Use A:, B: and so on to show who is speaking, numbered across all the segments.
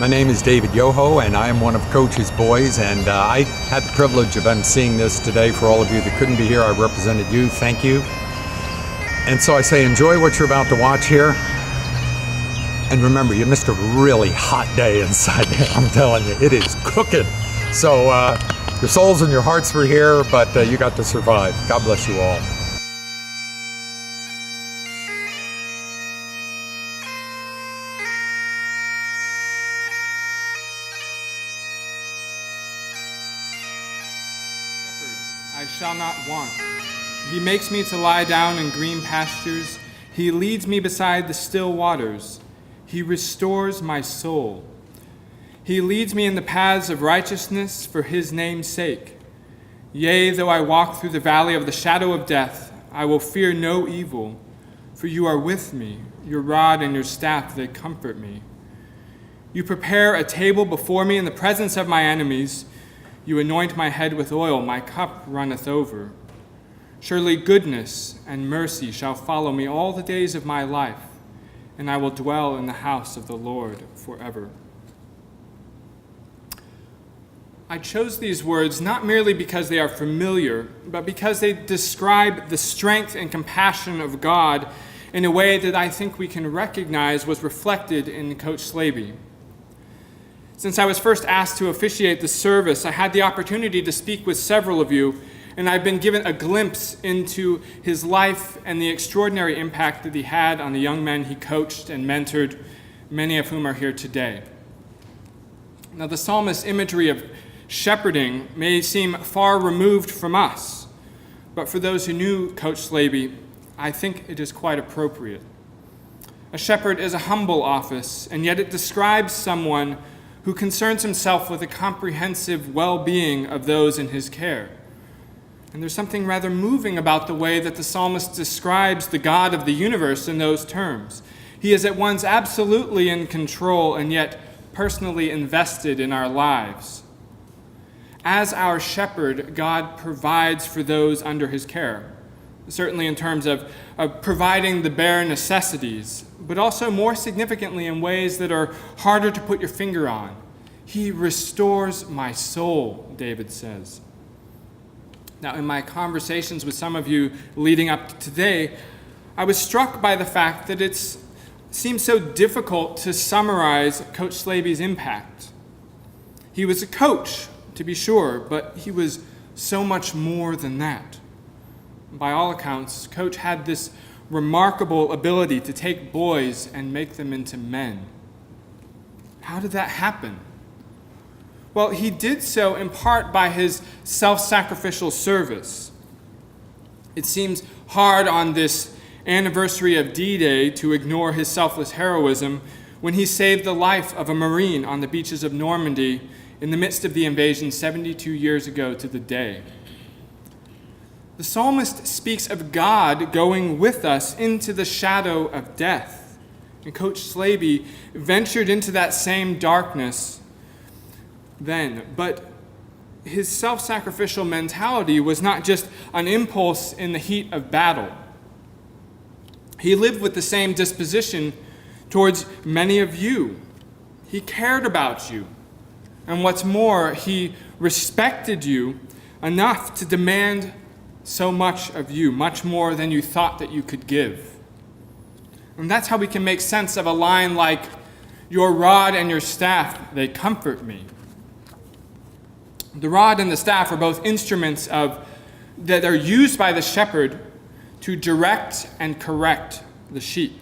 A: My name is David Yoho, and I am one of Coach's boys, and I had the privilege of emceeing this today. For all of you that couldn't be here, I represented you. Thank you. And so I say, enjoy what you're about to watch here. And remember, you missed a really hot day inside there. I'm telling you, it is cooking. So your souls and your hearts were here, but you got to survive. God bless you all.
B: I shall not want. He makes me to lie down in green pastures. He leads me beside the still waters. He restores my soul. He leads me in the paths of righteousness for his name's sake. Yea, though I walk through the valley of the shadow of death, I will fear no evil, for you are with me. Your rod and your staff, they comfort me. You prepare a table before me in the presence of my enemies. You anoint my head with oil, my cup runneth over. Surely goodness and mercy shall follow me all the days of my life, and I will dwell in the house of the Lord forever. I chose these words not merely because they are familiar, but because they describe the strength and compassion of God in a way that I think we can recognize was reflected in Coach Slaby. Since I was first asked to officiate the service, I had the opportunity to speak with several of you, and I've been given a glimpse into his life and the extraordinary impact that he had on the young men he coached and mentored, many of whom are here today. Now, the psalmist's imagery of shepherding may seem far removed from us, but for those who knew Coach Slaby, I think it is quite appropriate. A shepherd is a humble office, and yet it describes someone who concerns himself with the comprehensive well-being of those in his care. And there's something rather moving about the way that the psalmist describes the God of the universe in those terms. He is at once absolutely in control and yet personally invested in our lives. As our shepherd, God provides for those under his care, certainly in terms of providing the bare necessities, but also more significantly in ways that are harder to put your finger on. He restores my soul, David says. Now, in my conversations with some of you leading up to today, I was struck by the fact that it seems so difficult to summarize Coach Slaby's impact. He was a coach, to be sure, but he was so much more than that. By all accounts, Coach had this remarkable ability to take boys and make them into men. How did that happen? Well, he did so in part by his self-sacrificial service. It seems hard on this anniversary of D-Day to ignore his selfless heroism when he saved the life of a Marine on the beaches of Normandy in the midst of the invasion 72 years ago to the day. The psalmist speaks of God going with us into the shadow of death. And Coach Slaby ventured into that same darkness then. But his self-sacrificial mentality was not just an impulse in the heat of battle. He lived with the same disposition towards many of you. He cared about you. And what's more, he respected you enough to demand so much of you, much more than you thought that you could give. And that's how we can make sense of a line like, "Your rod and your staff, they comfort me." The rod and the staff are both instruments that are used by the shepherd to direct and correct the sheep.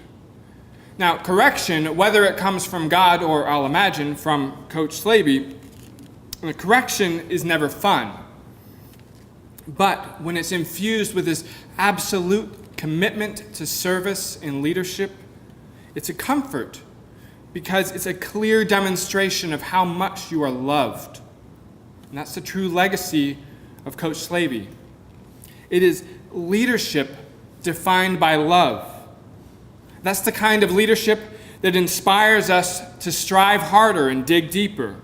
B: Now, correction, whether it comes from God or, I'll imagine, from Coach Slaby, correction is never fun. But when it's infused with this absolute commitment to service and leadership, it's a comfort because it's a clear demonstration of how much you are loved. And that's the true legacy of Coach Slaby. It is leadership defined by love. That's the kind of leadership that inspires us to strive harder and dig deeper.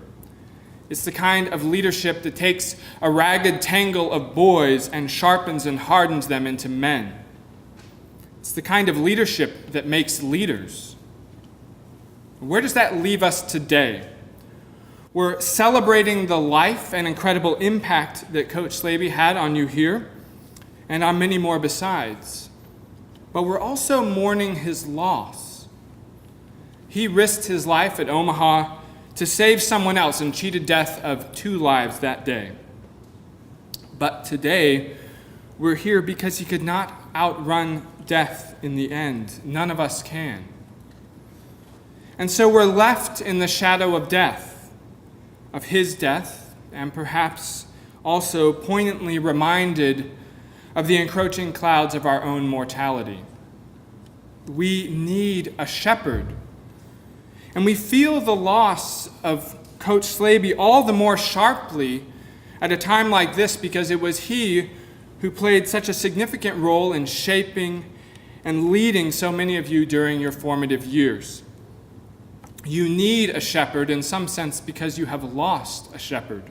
B: It's the kind of leadership that takes a ragged tangle of boys and sharpens and hardens them into men. It's the kind of leadership that makes leaders. Where does that leave us today? We're celebrating the life and incredible impact that Coach Slaby had on you here and on many more besides. But we're also mourning his loss. He risked his life at Omaha to save someone else and cheated death of 2 lives that day. But today, we're here because he could not outrun death in the end. None of us can. And so we're left in the shadow of death, of his death, and perhaps also poignantly reminded of the encroaching clouds of our own mortality. We need a shepherd. And we feel the loss of Coach Slaby all the more sharply at a time like this because it was he who played such a significant role in shaping and leading so many of you during your formative years. You need a shepherd in some sense because you have lost a shepherd.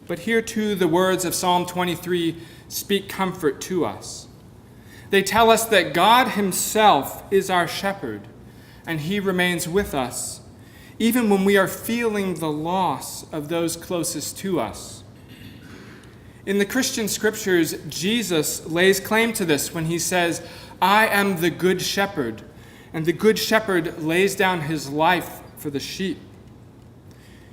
B: But here too the words of Psalm 23 speak comfort to us. They tell us that God himself is our shepherd, and he remains with us, even when we are feeling the loss of those closest to us. In the Christian scriptures, Jesus lays claim to this when he says, "I am the good shepherd, and the good shepherd lays down his life for the sheep."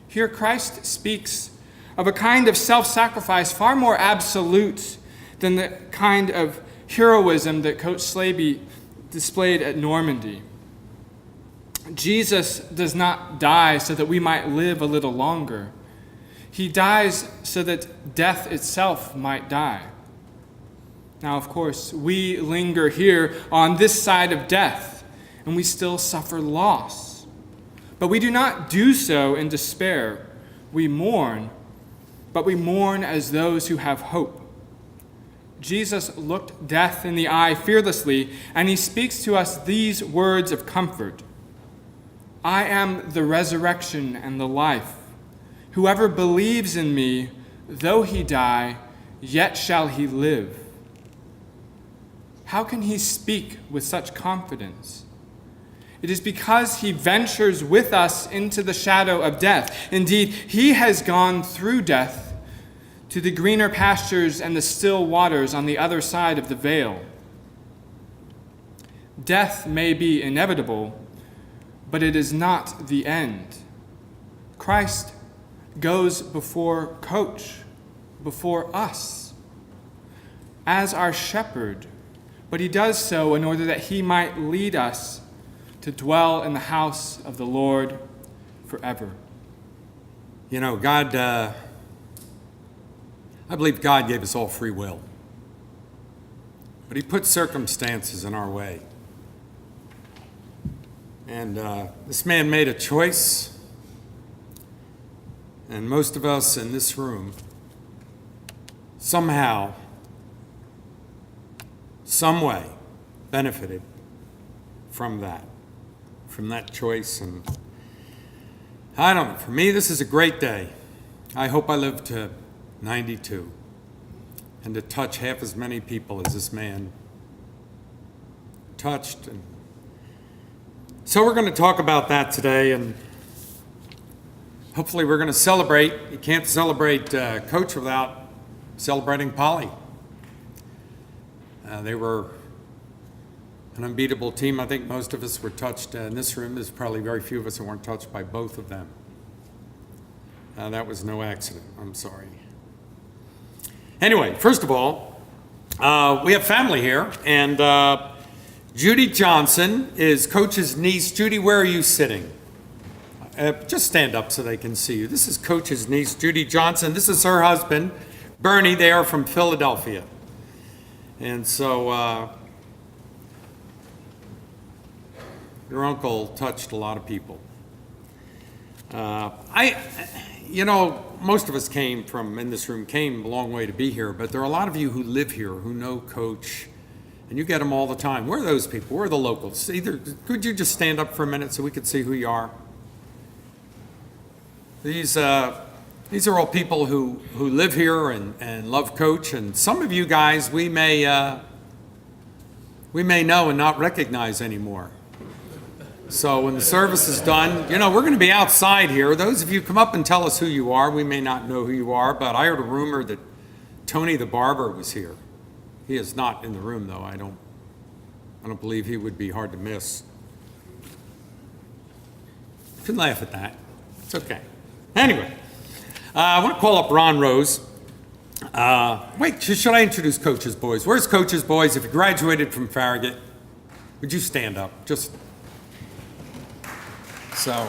B: Here Christ speaks of a kind of self-sacrifice far more absolute than the kind of heroism that Coach Slaby displayed at Normandy. Jesus does not die so that we might live a little longer. He dies so that death itself might die. Now, of course, we linger here on this side of death, and we still suffer loss. But we do not do so in despair. We mourn, but we mourn as those who have hope. Jesus looked death in the eye fearlessly, and he speaks to us these words of comfort. "I am the resurrection and the life. Whoever believes in me, though he die, yet shall he live." How can he speak with such confidence? It is because he ventures with us into the shadow of death. Indeed, he has gone through death to the greener pastures and the still waters on the other side of the veil. Death may be inevitable, but it is not the end. Christ goes before Coach, before us, as our shepherd, but he does so in order that he might lead us to dwell in the house of the Lord forever.
A: You know, I believe God gave us all free will, but he put circumstances in our way. And this man made a choice, and most of us in this room somehow, some way, benefited from that choice. And I don't know, for me, this is a great day. I hope I live to 92 and to touch half as many people as this man touched. And so we're going to talk about that today, and hopefully we're going to celebrate. You can't celebrate Coach without celebrating Polly. They were an unbeatable team. I think most of us were touched in this room. There's probably very few of us who weren't touched by both of them. That was no accident. I'm sorry. Anyway, first of all, we have family here, and Judy Johnson is Coach's niece. Judy, where are you sitting? Just stand up so they can see you. This is Coach's niece, Judy Johnson. This is her husband, Bernie. They are from Philadelphia. And so your uncle touched a lot of people. Most of us in this room came a long way to be here, but there are a lot of you who live here, who know Coach, and you get them all the time. Where are those people? Where are the locals? Could you just stand up for a minute so we could see who you are? These are all people who live here and love Coach, and some of you guys we may know and not recognize anymore. So when the service is done, we're going to be outside here. Those of you come up and tell us who you are. We may not know who you are, but I heard a rumor that Tony the barber was here. He is not in the room, though. I don't believe he would be hard to miss. You can laugh at that. It's okay. Anyway, I want to call up Ron Rose. Wait, should I introduce Coach's Boys? Where's Coach's Boys? If you graduated from Farragut, would you stand up? Just so.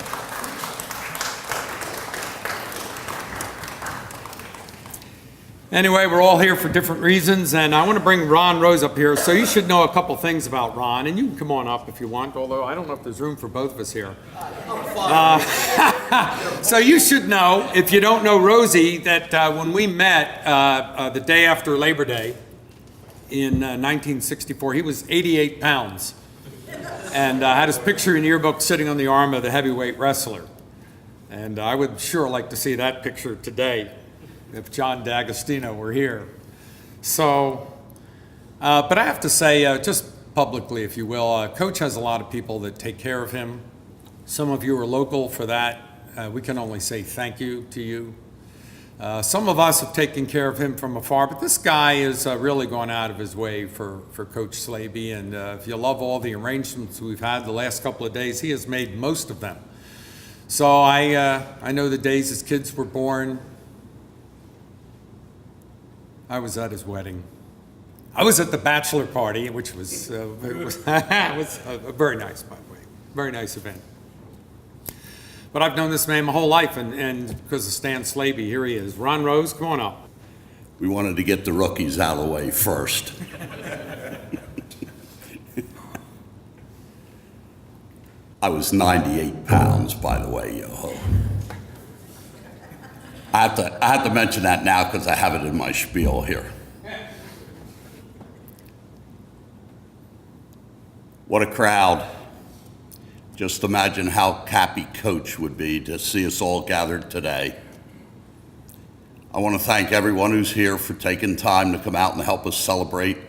A: Anyway, we're all here for different reasons, and I want to bring Ron Rose up here. So you should know a couple things about Ron, and you can come on up if you want, although I don't know if there's room for both of us here. So you should know, if you don't know Rosie, that when we met the day after Labor Day in 1964, he was 88 pounds and had his picture in the yearbook sitting on the arm of the heavyweight wrestler. And I would sure like to see that picture today if John D'Agostino were here. So, but I have to say, just publicly, if you will, Coach has a lot of people that take care of him. Some of you are local for that. We can only say thank you to you. Some of us have taken care of him from afar, but this guy is really going out of his way for Coach Slaby. And if you love all the arrangements we've had the last couple of days, he has made most of them. So I know the days his kids were born. I was at his wedding. I was at the bachelor party, which was, was very nice, by the way. Very nice event. But I've known this man my whole life, and because of Stan Slaby, here he is. Ron Rose, come on up.
C: We wanted to get the rookies out of the way first. I was 98 pounds, by the way, yo. I have to mention that now because I have it in my spiel here. What a crowd. Just imagine how happy Coach would be to see us all gathered today. I want to thank everyone who's here for taking time to come out and help us celebrate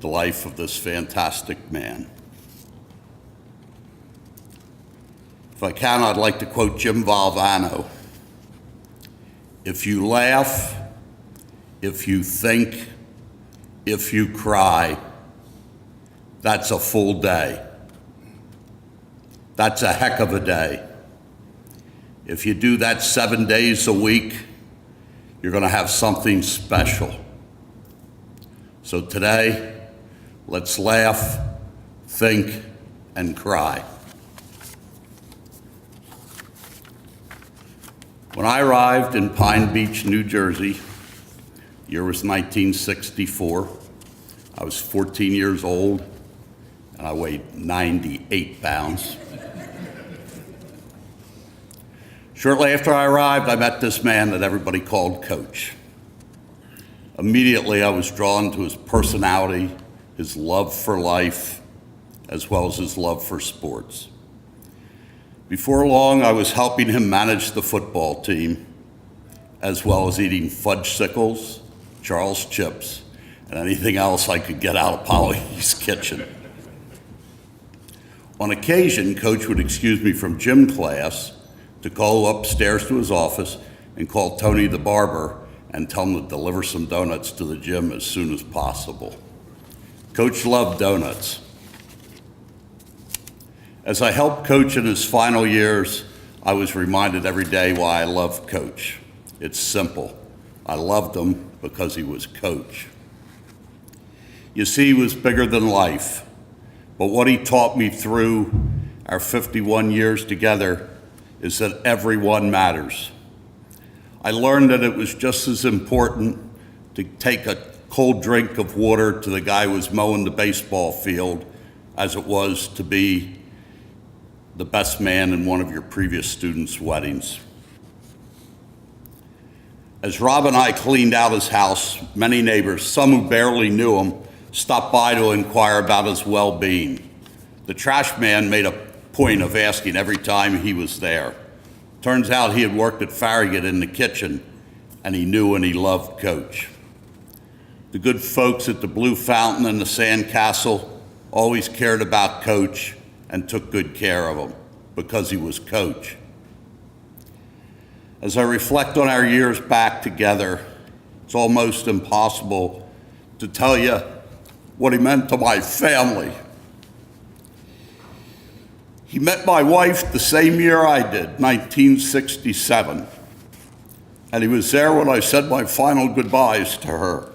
C: the life of this fantastic man. If I can, I'd like to quote Jim Valvano. If you laugh, if you think, if you cry, that's a full day. That's a heck of a day. If you do that 7 days a week, you're going to have something special. So today, let's laugh, think, and cry. When I arrived in Pine Beach, New Jersey, the year was 1964. I was 14 years old, and I weighed 98 pounds. Shortly after I arrived, I met this man that everybody called Coach. Immediately, I was drawn to his personality, his love for life, as well as his love for sports. Before long, I was helping him manage the football team, as well as eating fudgesicles, Charles chips, and anything else I could get out of Polly's kitchen. On occasion, Coach would excuse me from gym class to go upstairs to his office and call Tony the barber and tell him to deliver some donuts to the gym as soon as possible. Coach loved donuts. As I helped Coach in his final years, I was reminded every day why I loved Coach. It's simple. I loved him because he was Coach. You see, he was bigger than life, but what he taught me through our 51 years together is that everyone matters. I learned that it was just as important to take a cold drink of water to the guy who was mowing the baseball field as it was to be the best man in one of your previous students' weddings. As Rob and I cleaned out his house, many neighbors, some who barely knew him, stopped by to inquire about his well-being. The trash man made a point of asking every time he was there. Turns out he had worked at Farragut in the kitchen, and he knew and he loved Coach. The good folks at the Blue Fountain and the Sand Castle always cared about Coach and took good care of them because he was coach. As I reflect on our years back together, it's almost impossible to tell you what he meant to my family. He met my wife the same year I did, 1967, and he was there when I said my final goodbyes to her.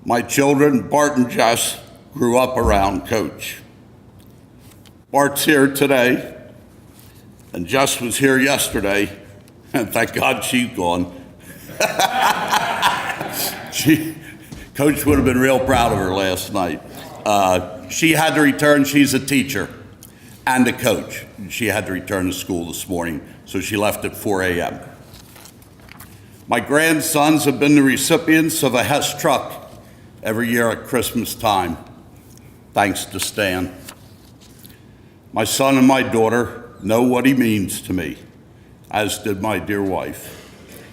C: My children, Bart and Jess, grew up around Coach. Bart's here today, and Jess was here yesterday, and thank God she's gone. Coach would have been real proud of her last night. She had to return. She's a teacher and a coach. She had to return to school this morning, so she left at 4 a.m. My grandsons have been the recipients of a Hess truck every year at Christmas time, thanks to Stan. My son and my daughter know what he means to me, as did my dear wife.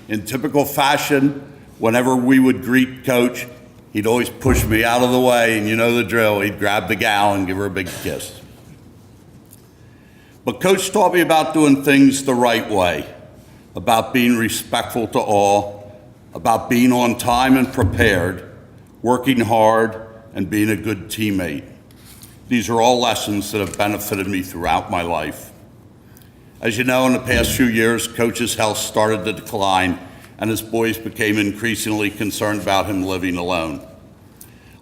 C: In typical fashion, whenever we would greet Coach, he'd always push me out of the way, and you know the drill. He'd grab the gal and give her a big kiss. But Coach taught me about doing things the right way, about being respectful to all, about being on time and prepared, working hard, and being a good teammate. These are all lessons that have benefited me throughout my life. As you know, in the past few years, Coach's health started to decline, and his boys became increasingly concerned about him living alone.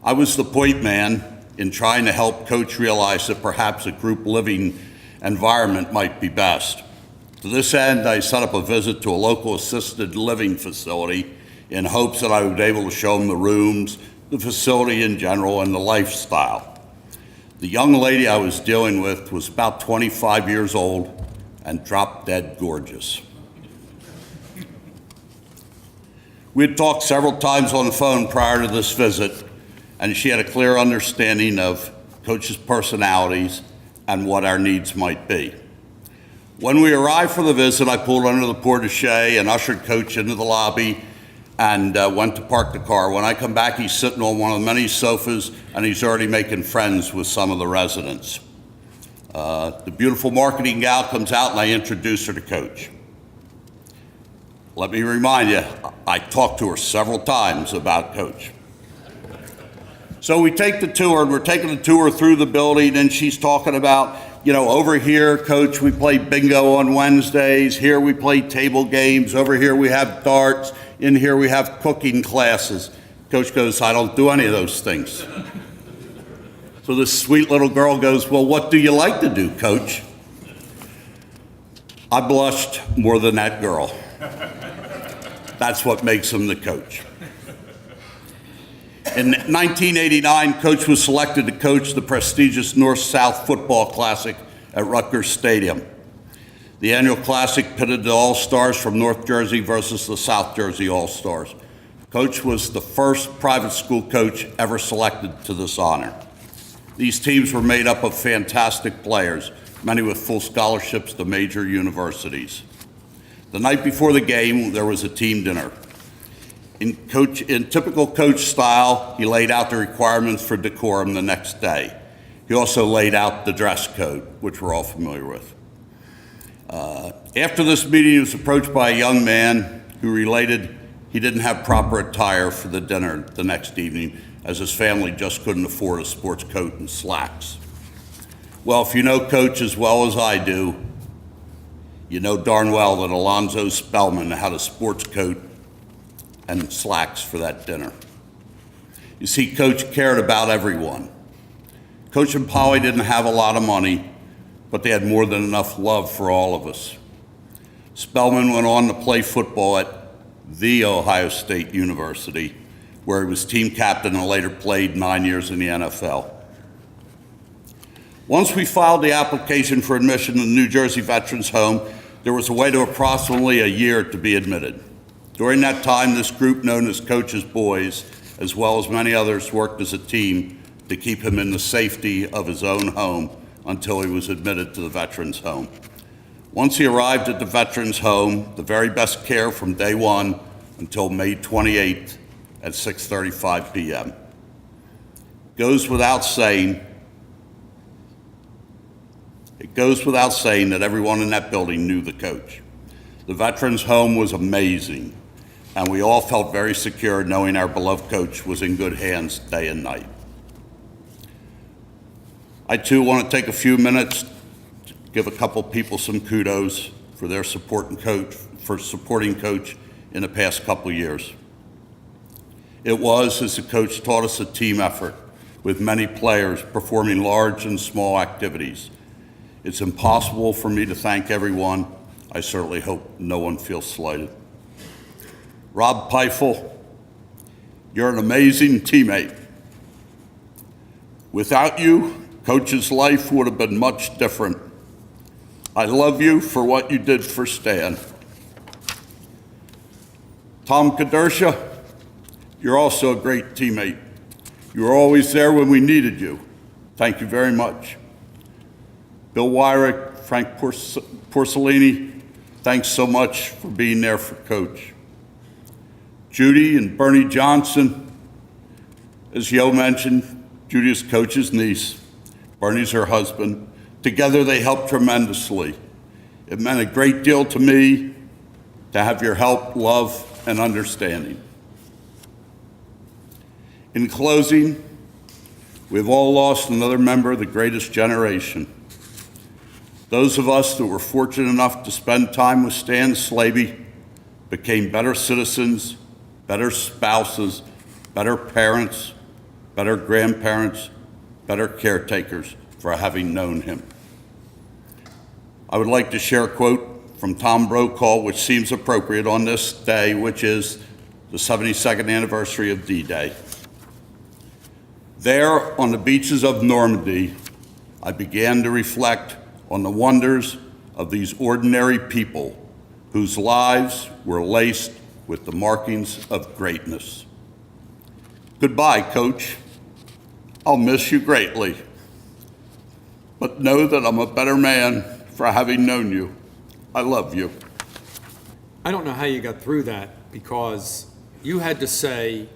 C: I was the point man in trying to help Coach realize that perhaps a group living environment might be best. To this end, I set up a visit to a local assisted living facility in hopes that I would be able to show him the rooms, the facility in general, and the lifestyle. The young lady I was dealing with was about 25 years old and drop dead gorgeous. We had talked several times on the phone prior to this visit, and she had a clear understanding of Coach's personalities and what our needs might be. When we arrived for the visit, I pulled under the porte-cochere and ushered Coach into the lobby and went to park the car. When I come back, he's sitting on one of the many sofas, and he's already making friends with some of the residents. The beautiful marketing gal comes out, and I introduce her to Coach. Let me remind you, I talked to her several times about Coach. So we take the tour, and we're taking the tour through the building, and she's talking about, you know, over here, Coach, we play bingo on Wednesdays. Here we play table games. Over here we have darts. In here we have cooking classes. Coach goes, I don't do any of those things. So this sweet little girl goes, well, what do you like to do, Coach? I blushed more than that girl. That's what makes him the coach. In 1989, Coach was selected to coach the prestigious North-South Football Classic at Rutgers Stadium. The annual classic pitted the All-Stars from North Jersey versus the South Jersey All-Stars. Coach was the first private school coach ever selected to this honor. These teams were made up of fantastic players, many with full scholarships to major universities. The night before the game, there was a team dinner. In typical Coach style, he laid out the requirements for decorum the next day. He also laid out the dress code, which we're all familiar with. After this meeting, he was approached by a young man who related he didn't have proper attire for the dinner the next evening, as his family just couldn't afford a sports coat and slacks. Well, if you know Coach as well as I do, you know darn well that Alonzo Spellman had a sports coat and slacks for that dinner. You see, Coach cared about everyone. Coach and Polly didn't have a lot of money, but they had more than enough love for all of us. Spellman went on to play football at The Ohio State University, where he was team captain and later played 9 years in the NFL. Once we filed the application for admission to the New Jersey Veterans Home, there was a wait of approximately a year to be admitted. During that time, this group known as Coach's Boys, as well as many others, worked as a team to keep him in the safety of his own home until he was admitted to the Veterans Home. Once he arrived at the Veterans Home, the very best care from day one until May 28th at 6:35 p.m. Goes without saying, It goes without saying that everyone in that building knew the coach. The veterans' home was amazing, and we all felt very secure knowing our beloved coach was in good hands day and night. I too want to take a few minutes to give a couple people some kudos for their supporting coach in the past couple years. It was, as the coach taught us, a team effort with many players performing large and small activities. It's impossible for me to thank everyone. I certainly hope no one feels slighted. Rob Peifel, you're an amazing teammate. Without you, Coach's life would have been much different. I love you for what you did for Stan. Tom Kadersha, you're also a great teammate. You were always there when we needed you. Thank you very much. Bill Wyrick, Frank Porcellini, thanks so much for being there for Coach. Judy and Bernie Johnson, as Yo mentioned, Judy is Coach's niece. Bernie's her husband. Together they helped tremendously. It meant a great deal to me to have your help, love, and understanding. In closing, we've all lost another member of the greatest generation. Those of us that were fortunate enough to spend time with Stan Slaby became better citizens, better spouses, better parents, better grandparents, better caretakers for having known him. I would like to share a quote from Tom Brokaw, which seems appropriate on this day, which is the 72nd anniversary of D-Day. There, on the beaches of Normandy, I began to reflect on the wonders of these ordinary people whose lives were laced with the markings of greatness. Goodbye, Coach. I'll miss you greatly, but know that I'm a better man for having known you. I love you.
A: I don't know how you got through that, because you had to say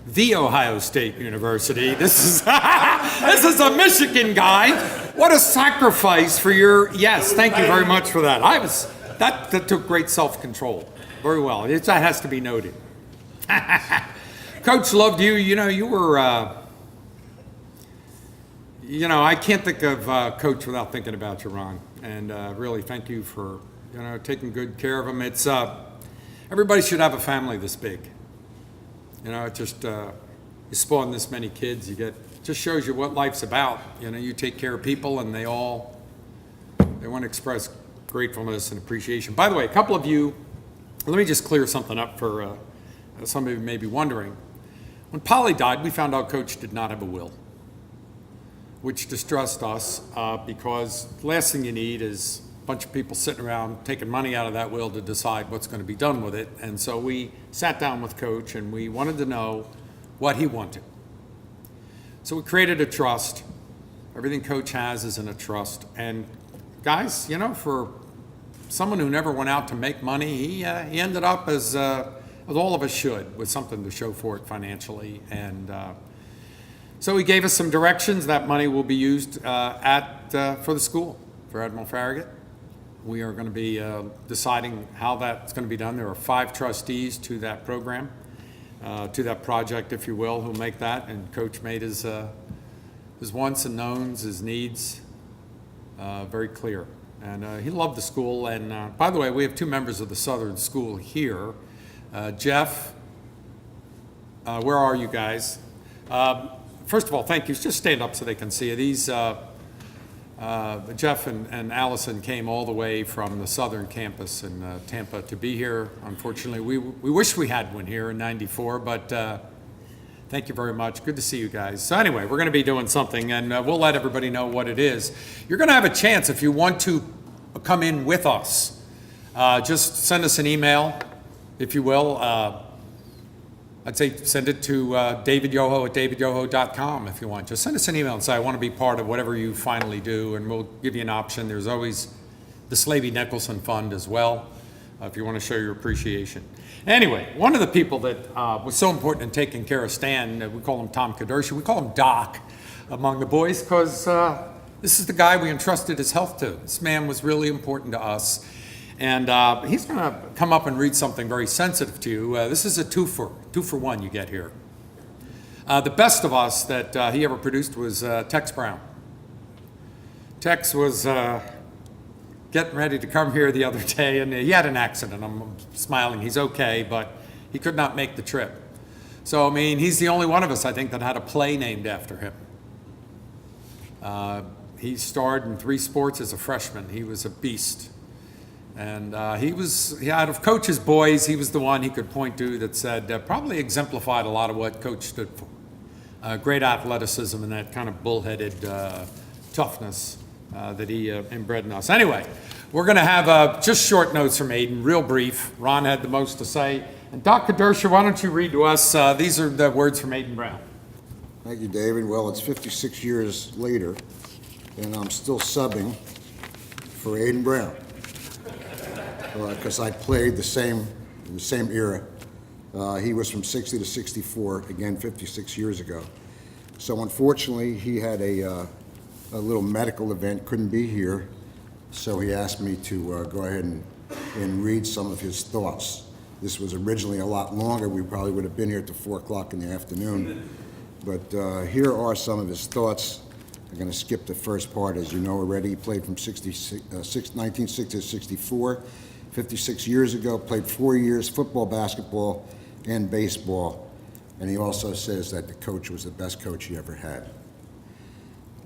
A: the Ohio State University. This is this is a Michigan guy. What a sacrifice for your, yes, thank you very much for that. That took great self-control. Very well. That has to be noted. Coach loved you. You were, I can't think of Coach without thinking about you, Ron. And really, thank you for, taking good care of him. It's, everybody should have a family this big. It just, you spawn this many kids, just shows you what life's about. You take care of people, and they want to express gratefulness and appreciation. By the way, a couple of you, let me just clear something up for some of you may be wondering. When Polly died, we found out Coach did not have a will, which distressed us because the last thing you need is a bunch of people sitting around taking money out of that will to decide what's going to be done with it. And so we sat down with Coach, and we wanted to know what he wanted. So we created a trust. Everything Coach has is in a trust. And guys, for someone who never went out to make money, he ended up as all of us should, with something to show for it financially. And so he gave us some directions. That money will be used for the school, for Admiral Farragut. We are going to be deciding how that's going to be done. There are 5 trustees to that program, to that project, if you will, who make that. And Coach made his wants and knowns, his needs very clear. And he loved the school. And by the way, we have 2 members of the Southern School here. Jeff, where are you guys? First of all, thank you. Just stand up so they can see you. These, Jeff and Allison came all the way from the Southern campus in Tampa to be here. Unfortunately, we wish we had one here in '94, but thank you very much. Good to see you guys. So anyway, we're going to be doing something, and we'll let everybody know what it is. You're going to have a chance if you want to come in with us. Just send us an email, if you will. I'd say send it to davidyoho@davidyoho.com if you want. Just send us an email and say, I want to be part of whatever you finally do, and we'll give you an option. There's always the Slaby Nicholson Fund as well, if you want to show your appreciation. Anyway, one of the people that was so important in taking care of Stan, we call him Tom Kadersha. We call him Doc among the boys because This is the guy we entrusted his health to. This man was really important to us. And he's going to come up and read something very sensitive to you. This is a two for one you get here. The best of us that he ever produced was Tex Brown. Tex was getting ready to come here the other day, and he had an accident. I'm smiling. He's okay, but he could not make the trip. So, I mean, he's the only one of us, I think, that had a play named after him. He starred in 3 sports as a freshman. He was a beast. And out of Coach's boys, he was the one he could point to that said, probably exemplified a lot of what Coach stood for. Great athleticism and that kind of bullheaded toughness that he inbred in us. Anyway, we're going to have just short notes from Aiden, real brief. Ron had the most to say. And Dr. Dersher, why don't you read to us? These are the words from Aiden Brown.
D: Thank you, David. Well, it's 56 years later, and I'm still subbing for Aiden Brown because I played in the same era. He was from 60 to 64, again, 56 years ago. So unfortunately, he had a little medical event, couldn't be here, so he asked me to go ahead and read some of his thoughts. This was originally a lot longer. We probably would have been here till 4 o'clock in the afternoon. But here are some of his thoughts. I'm going to skip the first part. As you know already, he played from 1960 to 64, 56 years ago, played 4 years football, basketball, and baseball. And he also says that the coach was the best coach he ever had.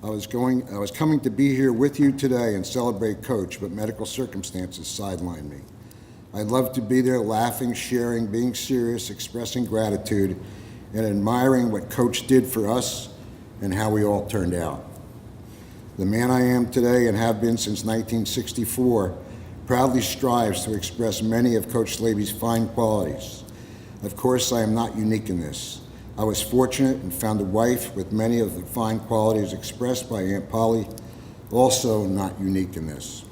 D: I was coming to be here with you today and celebrate Coach, but medical circumstances sidelined me. I'd love to be there laughing, sharing, being serious, expressing gratitude, and admiring what Coach did for us and how we all turned out. The man I am today and have been since 1964 proudly strives to express many of Coach Slaby's fine qualities. Of course, I am not unique in this. I was fortunate and found a wife with many of the fine qualities expressed by Aunt Polly, also not unique in this.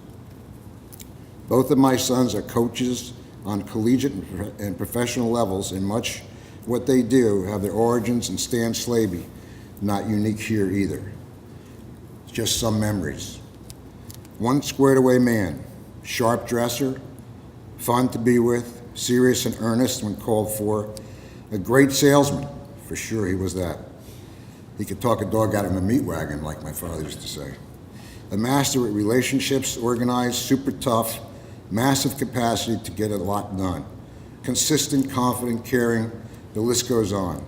D: Both of my sons are coaches on collegiate and professional levels, and much what they do have their origins in Stan Slaby, not unique here either. Just some memories. One squared away man, sharp dresser, fun to be with, serious and earnest when called for, a great salesman, for sure he was that. He could talk a dog out of a meat wagon, like my father used to say. A master at relationships, organized, super tough, massive capacity to get a lot done. Consistent, confident, caring, the list goes on.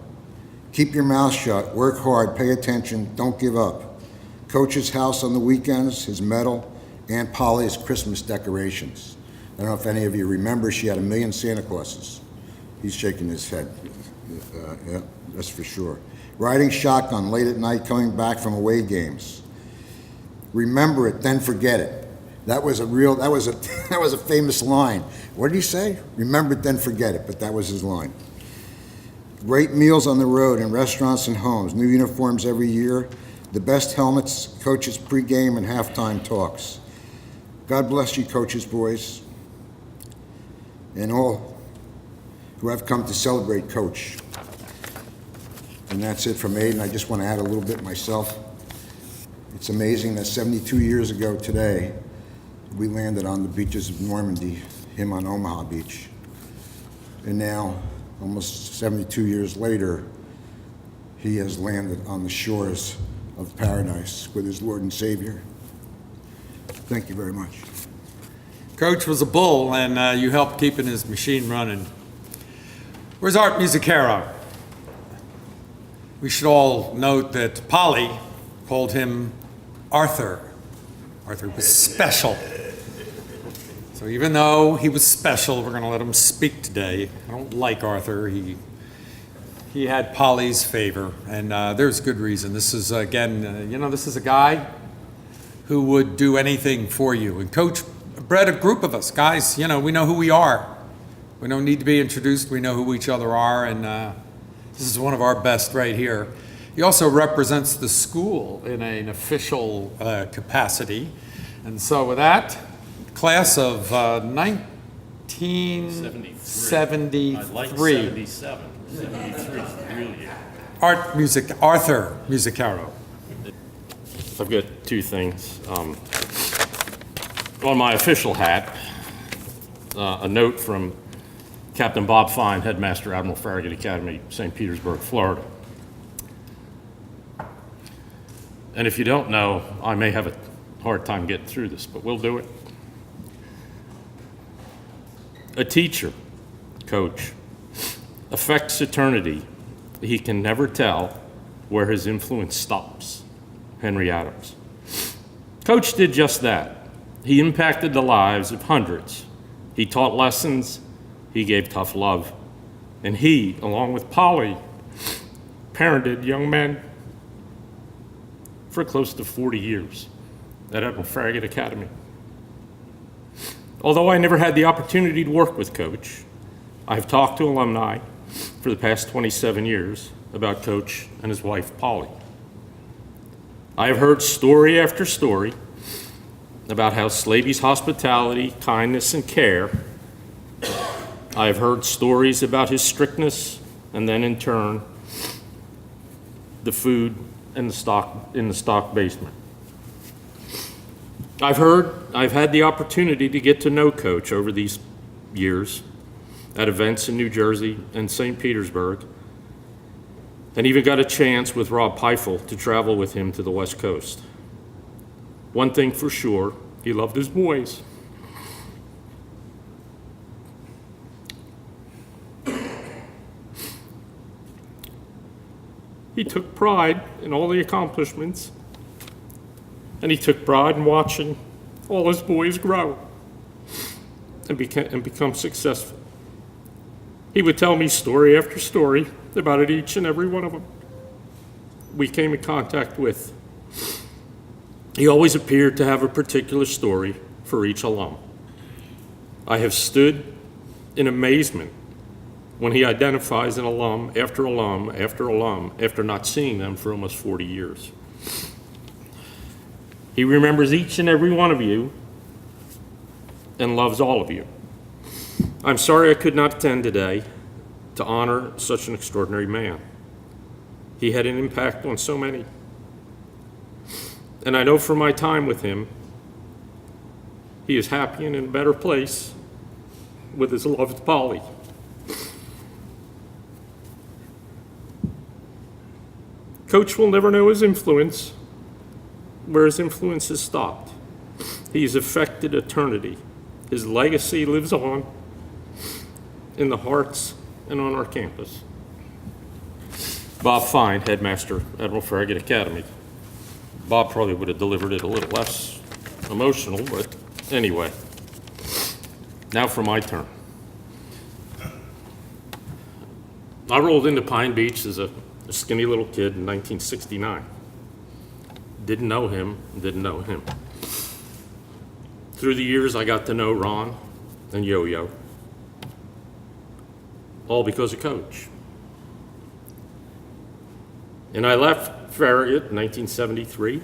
D: Keep your mouth shut, work hard, pay attention, don't give up. Coach's house on the weekends, his medal, Aunt Polly's Christmas decorations. I don't know if any of you remember, she had 1 million Santa Clauses. He's shaking his head. Yeah, that's for sure. Riding shotgun late at night, coming back from away games. Remember it, then forget it. That was a famous line. What did he say? Remember it, then forget it, but that was his line. Great meals on the road in restaurants and homes, new uniforms every year, the best helmets, coaches pregame and halftime talks. God bless you, coaches, boys, and all who have come to celebrate Coach. And that's it from Aiden. I just want to add a little bit myself. It's amazing that 72 years ago today, we landed on the beaches of Normandy, him on Omaha Beach. And now, almost 72 years later, he has landed on the shores of paradise with his Lord and Savior. Thank you very much.
A: Coach was a bull, and you helped keeping his machine running. Where's Art Musicero? We should all note that Polly called him Arthur. Arthur was special. So even though he was special, we're going to let him speak today. I don't like Arthur. He had Polly's favor, and there's good reason. This is, again, this is a guy who would do anything for you. And Coach bred a group of us. Guys, we know who we are. We don't need to be introduced. We know who each other are, and this is one of our best right here. He also represents the school in an official capacity. And so with that, class of 1973.
E: I'd like 77. 73 is really
A: Arthur Musicaro.
E: I've got two things. On my official hat, a note from Captain Bob Fine, Headmaster, Admiral Farragut Academy, St. Petersburg, Florida. And if you don't know, I may have a hard time getting through this, but we'll do it. A teacher, coach, affects eternity. He can never tell where his influence stops. Henry Adams. Coach did just that. He impacted the lives of hundreds. He taught lessons. He gave tough love. And he, along with Polly, parented young men for close to 40 years at Admiral Farragut Academy. Although I never had the opportunity to work with Coach, I've talked to alumni for the past 27 years about Coach and his wife, Polly. I have heard story after story about how Slaby's hospitality, kindness, and care. I have heard stories about his strictness, and then in turn, the food and the stock in the stock basement. I've had the opportunity to get to know Coach over these years at events in New Jersey and St. Petersburg, and even got a chance with Rob Peifel to travel with him to the West Coast. One thing for sure, he loved his boys. He took pride in all the accomplishments, and he took pride in watching all his boys grow and become successful. He would tell me story after story about it, each and every one of them we came in contact with. He always appeared to have a particular story for each alum. I have stood in amazement when he identifies an alum after alum after alum after not seeing them for almost 40 years. He remembers each and every one of you and loves all of you. I'm sorry I could not attend today to honor such an extraordinary man. He had an impact on so many. And I know from my time with him, he is happy and in a better place with his loved Polly. Coach will never know his influence, where his influence has stopped. He's affected eternity. His legacy lives on in the hearts and on our campus. Bob Fine, Headmaster, Admiral Farragut Academy. Bob probably would have delivered it a little less emotional, but anyway. Now for my turn. I rolled into Pine Beach as a skinny little kid in 1969. Didn't know him. Through the years, I got to know Ron and Yo-Yo, all because of Coach. And I left Farragut in 1973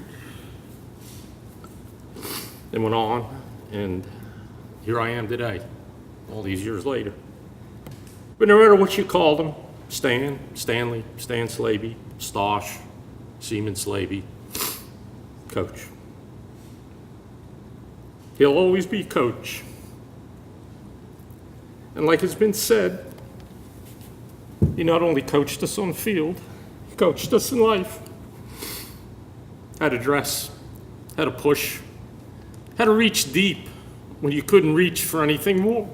E: and went on, and here I am today, all these years later. But no matter what you called him, Stan, Stanley, Stan Slaby, Stosh, Seaman Slaby, Coach. He'll always be Coach. And like has been said, he not only coached us on the field, he coached us in life. How to dress, how to push, how to reach deep when you couldn't reach for anything more.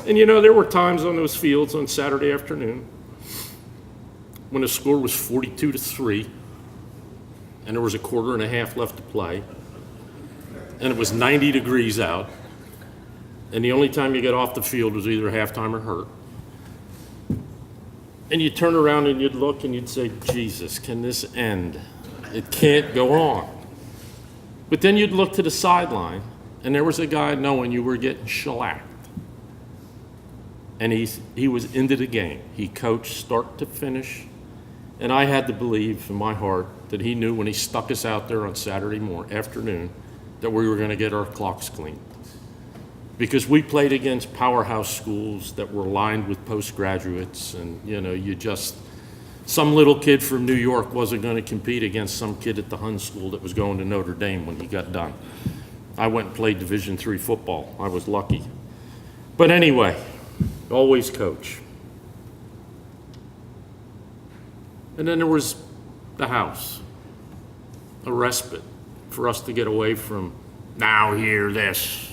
E: And you know, there were times on those fields on Saturday afternoon when the score was 42-3 and there was a quarter and a half left to play and it was 90 degrees out, and the only time you got off the field was either halftime or hurt. And you'd turn around and you'd look and you'd say, Jesus, can this end? It can't go on. But then you'd look to the sideline and there was a guy knowing you were getting shellacked. And he was into the game. He coached start to finish. And I had to believe in my heart that he knew when he stuck us out there on Saturday afternoon that we were going to get our clocks clean. Because we played against powerhouse schools that were lined with postgraduates, and you know, you just Some little kid from New York wasn't going to compete against some kid at the Hun School that was going to Notre Dame when he got done. I went and played Division III football. I was lucky. But anyway, always coach. And then there was the house, a respite for us to get away from now hear this,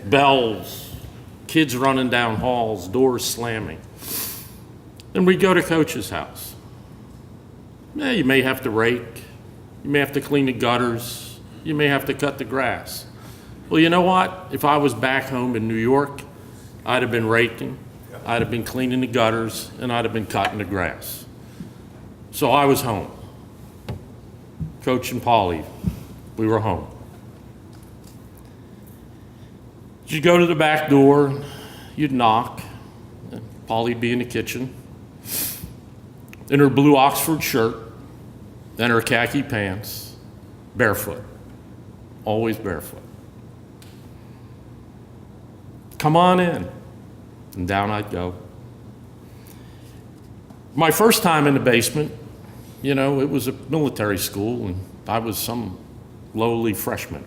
E: bells, kids running down halls, doors slamming. And we'd go to Coach's house. Yeah, you may have to rake, you may have to clean the gutters, you may have to cut the grass. Well, you know what? If I was back home in New York, I'd have been raking, I'd have been cleaning the gutters, and I'd have been cutting the grass. So I was home. Coach and Polly, we were home. You'd go to the back door, you'd knock, and Polly'd be in the kitchen, in her blue Oxford shirt, and her khaki pants, barefoot, always barefoot. Come on in. And down I'd go. My first time in the basement, you know, it was a military school, and I was some lowly freshman.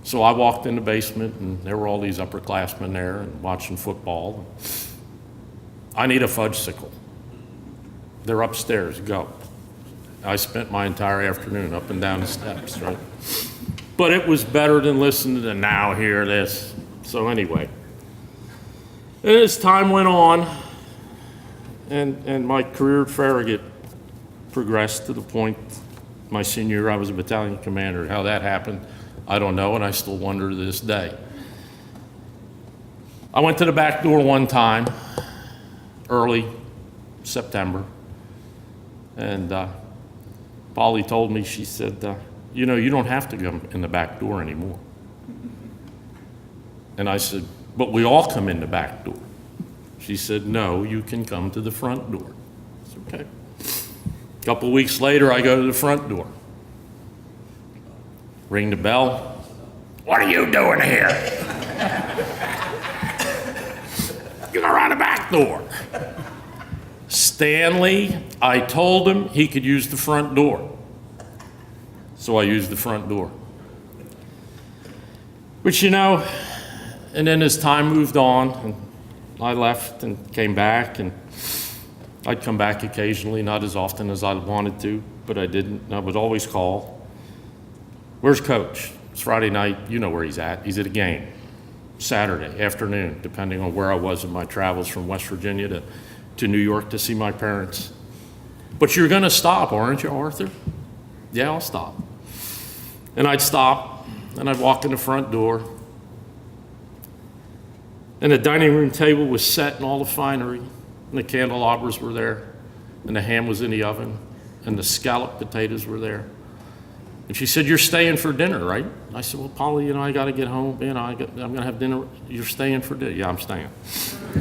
E: So I walked in the basement, and there were all these upperclassmen there and watching football. I need a fudgesicle. They're upstairs, go. I spent my entire afternoon up and down the steps, right? But it was better than listening to now hear this. So anyway, and as time went on, and my career at Farragut progressed to the point my senior year I was a battalion commander. How that happened, I don't know, and I still wonder to this day. I went to the back door one time, early September, and Polly told me, she said, you know, you don't have to come in the back door anymore. And I said, but we all come in the back door. She said, no, you can come to the front door. It's okay. A couple weeks later, I go to the front door. Ring the bell. What are you doing here? Get around the back door. Stanley, I told him he could use the front door. So I used the front door. But you know, and then as time moved on, and I left and came back, and I'd come back occasionally, not as often as I wanted to, but I didn't. I would always call. Where's Coach? It's Friday night, you know where he's at. He's at a game. Saturday afternoon, depending on where I was in my travels from West Virginia to New York to see my parents. But you're gonna stop, aren't you, Arthur? Yeah, I'll stop. And I'd stop, and I'd walk in the front door, and the dining room table was set and all the finery, and the candelabras were there, and the ham was in the oven, and the scalloped potatoes were there. And she said, you're staying for dinner, right? I said, well, Polly, you know, I got to get home. You know, I'm going to have dinner. You're staying for dinner? Yeah, I'm staying.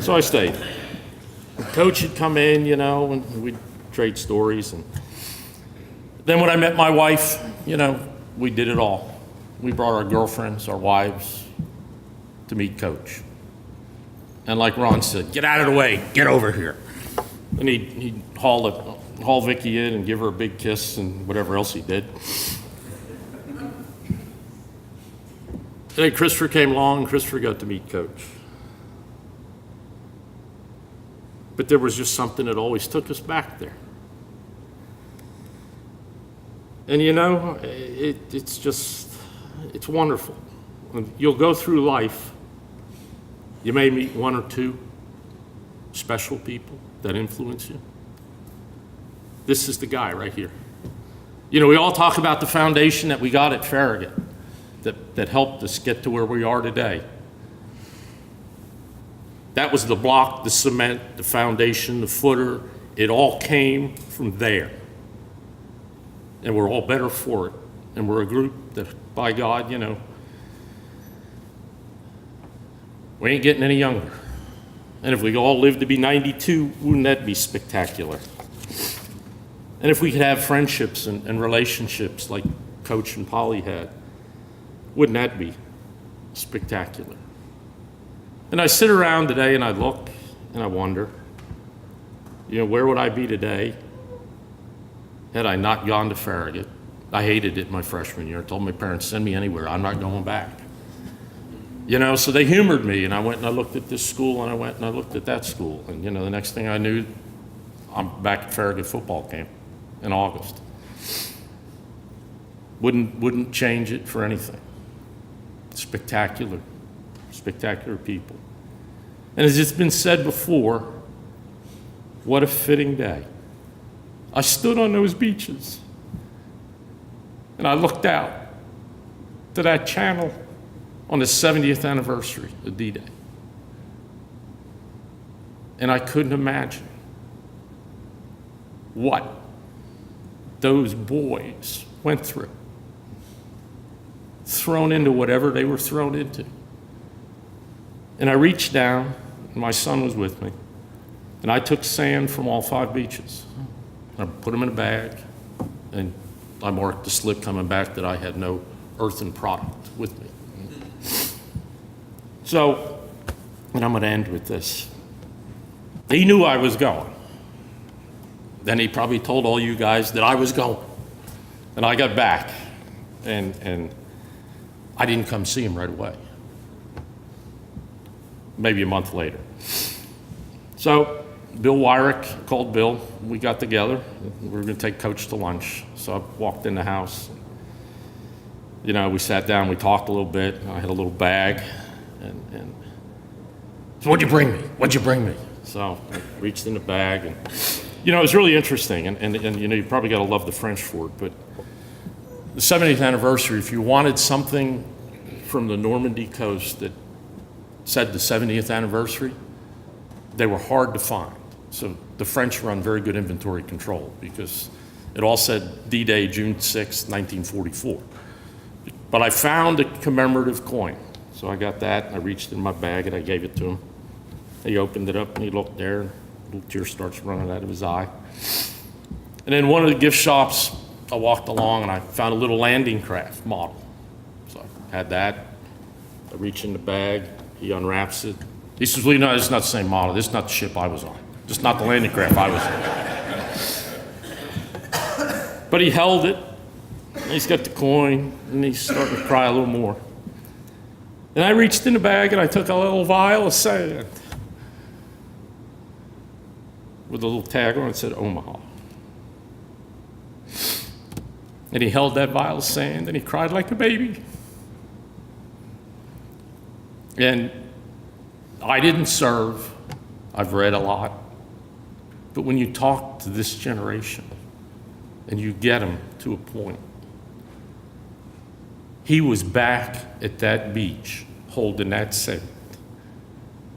E: So I stayed. Coach had come in, you know, and we'd trade stories. And then when I met my wife, you know, we did it all. We brought our girlfriends, our wives, to meet Coach. And like Ron said, get out of the way, get over here. And he'd haul Vicky in and give her a big kiss and whatever else he did. Then Christopher came along, and Christopher got to meet Coach. But there was just something that always took us back there. And you know, it's wonderful. You'll go through life, you may meet one or two special people that influence you. This is the guy right here. You know, we all talk about the foundation that we got at Farragut that helped us get to where we are today. That was the block, the cement, the foundation, the footer. It all came from there. And we're all better for it. And we're a group that, by God, you know, we ain't getting any younger. And if we all live to be 92, wouldn't that be spectacular? And if we could have friendships and relationships like Coach and Polly had, wouldn't that be spectacular? And I sit around today and I look and I wonder, where would I be today had I not gone to Farragut? I hated it my freshman year. I told my parents, send me anywhere. I'm not going back. So they humored me, and I went and I looked at this school, and I went and I looked at that school. And, the next thing I knew, I'm back at Farragut football camp in August. Wouldn't change it for anything. Spectacular people. And as it's been said before, what a fitting day. I stood on those beaches and I looked out to that channel on the 70th anniversary of D-Day. And I couldn't imagine what those boys went through, thrown into whatever they were thrown into. And I reached down, and my son was with me, and I took sand from all 5 beaches. I put them in a bag, and I marked the slip coming back that I had no earthen product with me. So, and I'm going to end with this. He knew I was going. Then he probably told all you guys that I was going. And I got back, and I didn't come see him right away. Maybe a month later. So Bill Wyrick called Bill. We got together. We were going to take Coach to lunch. So I walked in the house. We sat down. We talked a little bit. I had a little bag. And so what'd you bring me? What'd you bring me? So I reached in the bag. And, it was really interesting. And you probably got to love the French for it. But the 70th anniversary, if you wanted something from the Normandy coast that said the 70th anniversary, they were hard to find. So the French run very good inventory control because it all said D-Day, June 6, 1944. But I found a commemorative coin. So I got that, and I reached in my bag, and I gave it to him. He opened it up, and he looked there, and a little tear starts running out of his eye. And then one of the gift shops, I walked along, and I found a little landing craft model. So I had that. I reach in the bag. He unwraps it. He says, well, it's not the same model. This is not the ship I was on. Just not the landing craft I was on. But he held it. And he's got the coin, and he's starting to cry a little more. And I reached in the bag, and I took a little vial of sand with a little tag on it that said Omaha. And he held that vial of sand, and he cried like a baby. And I didn't serve. I've read a lot. But when you talk to this generation and you get them to a point, he was back at that beach holding that sand.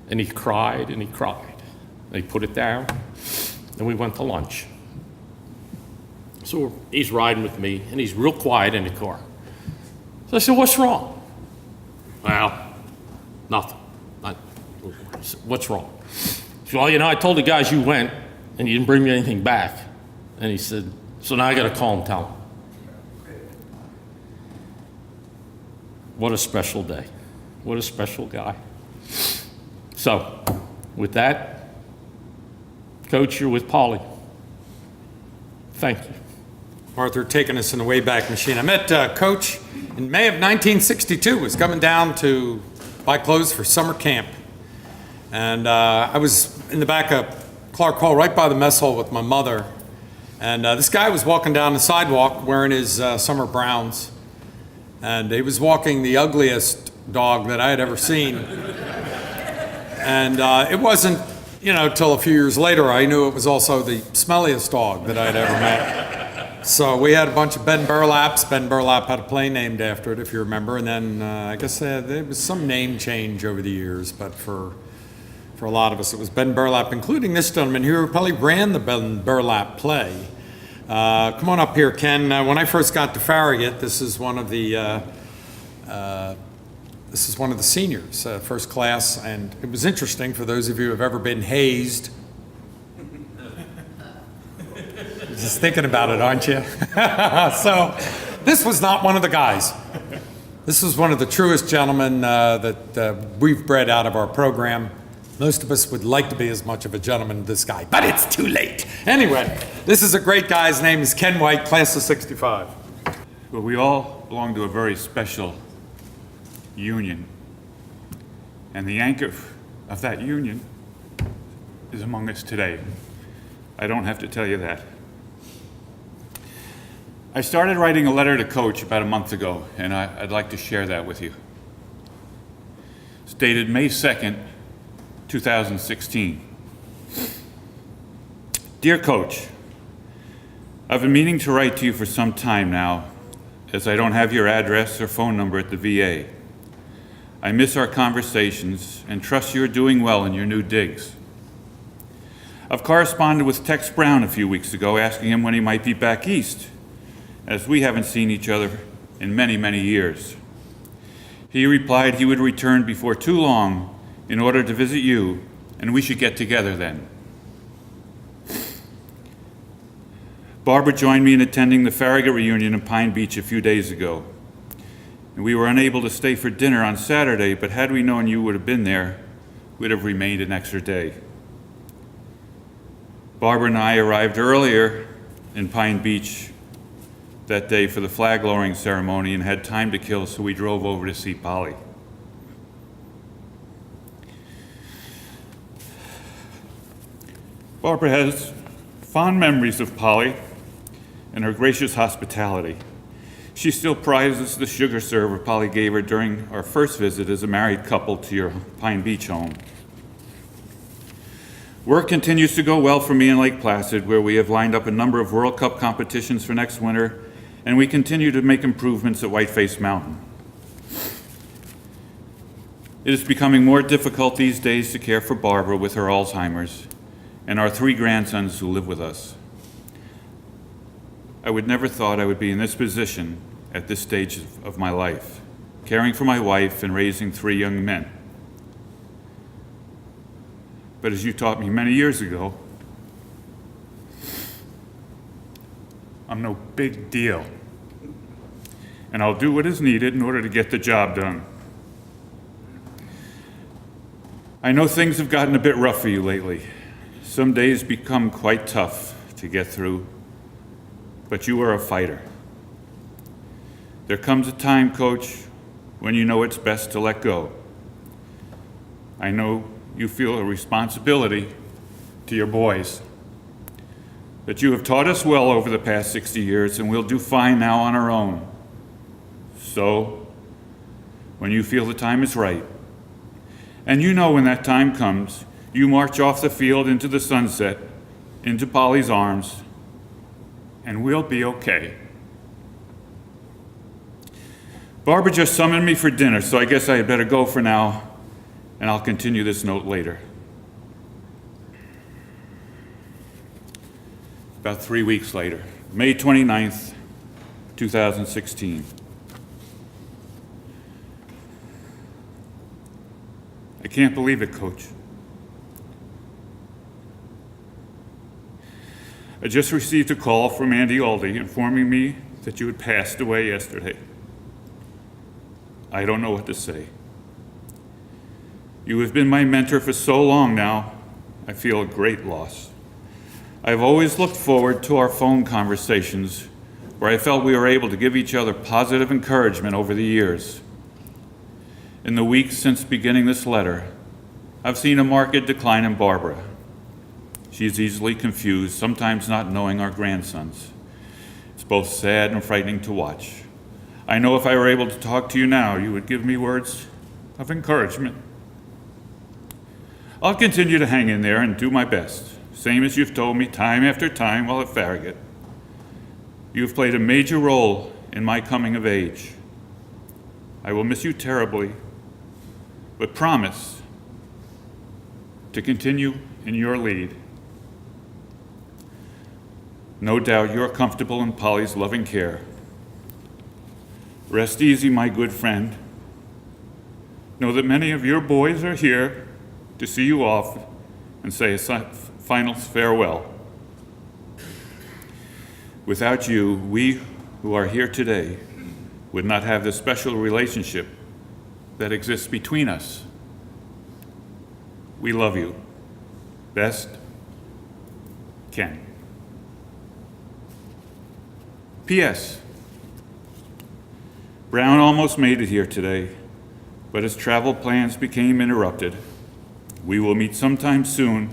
E: And he cried and he cried. And he put it down, and we went to lunch. So he's riding with me, and he's real quiet in the car. So I said, what's wrong? Well, nothing. What's wrong? Well, I told the guys you went and you didn't bring me anything back. And he said, so now I got to call and tell them. What a special day. What a special guy. So, with that, Coach, you're with Polly. Thank you.
A: Arthur taking us in the Wayback Machine. I met Coach in May of 1962. Was coming down to buy clothes for summer camp. And I was in the back of Clark Hall, right by the mess hall with my mother. And this guy was walking down the sidewalk wearing his summer browns. And he was walking the ugliest dog that I had ever seen. And it wasn't, till a few years later, I knew it was also the smelliest dog that I had ever met. So we had a bunch of Ben Burlaps. Ben Burlap had a plane named after it, if you remember. And then I guess there was some name change over the years, but for a lot of us, it was Ben Burlap, including this gentleman who probably ran the Ben Burlap play. Come on up here, Ken. When I first got to Farragut, this is one of the seniors, first class, and it was interesting for those of you who have ever been hazed. Just thinking about it, aren't you? So, this was not one of the guys. This was one of the truest gentlemen that we've bred out of our program. Most of us would like to be as much of a gentleman as this guy, but it's too late. Anyway, this is a great guy. His name is Ken White, class of 65.
F: Well, we all belong to a very special union. And the anchor of that union is among us today. I don't have to tell you that. I started writing a letter to Coach about a month ago, and I'd like to share that with you. It's dated May 2nd, 2016. Dear Coach, I've been meaning to write to you for some time now, as I don't have your address or phone number at the VA. I miss our conversations and trust you're doing well in your new digs. I've corresponded with Tex Brown a few weeks ago asking him when he might be back east, as we haven't seen each other in many, many years. He replied he would return before too long in order to visit you, and we should get together then. Barbara joined me in attending the Farragut reunion in Pine Beach a few days ago. And we were unable to stay for dinner on Saturday, but had we known you would have been there, we'd have remained an extra day. Barbara and I arrived earlier in Pine Beach that day for the flag lowering ceremony and had time to kill, so we drove over to see Polly. Barbara has fond memories of Polly and her gracious hospitality. She still prizes the sugar server Polly gave her during our first visit as a married couple to your Pine Beach home. Work continues to go well for me in Lake Placid, where we have lined up a number of World Cup competitions for next winter, and we continue to make improvements at Whiteface Mountain. It is becoming more difficult these days to care for Barbara with her Alzheimer's and our 3 grandsons who live with us. I would never thought I would be in this position at this stage of my life, caring for my wife and raising 3 young men. But as you taught me many years ago, I'm no big deal, and I'll do what is needed in order to get the job done. I know things have gotten a bit rough for you lately. Some days become quite tough to get through, but you are a fighter. There comes a time, Coach, when you know it's best to let go. I know you feel a responsibility to your boys, that you have taught us well over the past 60 years, and we'll do fine now on our own. So, when you feel the time is right, and you know when that time comes, you march off the field into the sunset, into Polly's arms, and we'll be okay. Barbara just summoned me for dinner, so I guess I had better go for now, and I'll continue this note later. About 3 weeks later, May 29th, 2016. I can't believe it, Coach. I just received a call from Andy Aldi informing me that you had passed away yesterday. I don't know what to say. You have been my mentor for so long now, I feel a great loss. I've always looked forward to our phone conversations where I felt we were able to give each other positive encouragement over the years. In the weeks since beginning this letter, I've seen a marked decline in Barbara. She is easily confused, sometimes not knowing our grandsons. It's both sad and frightening to watch. I know if I were able to talk to you now, you would give me words of encouragement. I'll continue to hang in there and do my best, same as you've told me time after time while at Farragut. You've played a major role in my coming of age. I will miss you terribly, but promise to continue in your lead. No doubt you're comfortable in Polly's loving care. Rest easy, my good friend. Know that many of your boys are here to see you off and say a final farewell. Without you, we who are here today would not have the special relationship that exists between us. We love you. Best, Ken. P.S. Brown almost made it here today, but his travel plans became interrupted. We will meet sometime soon,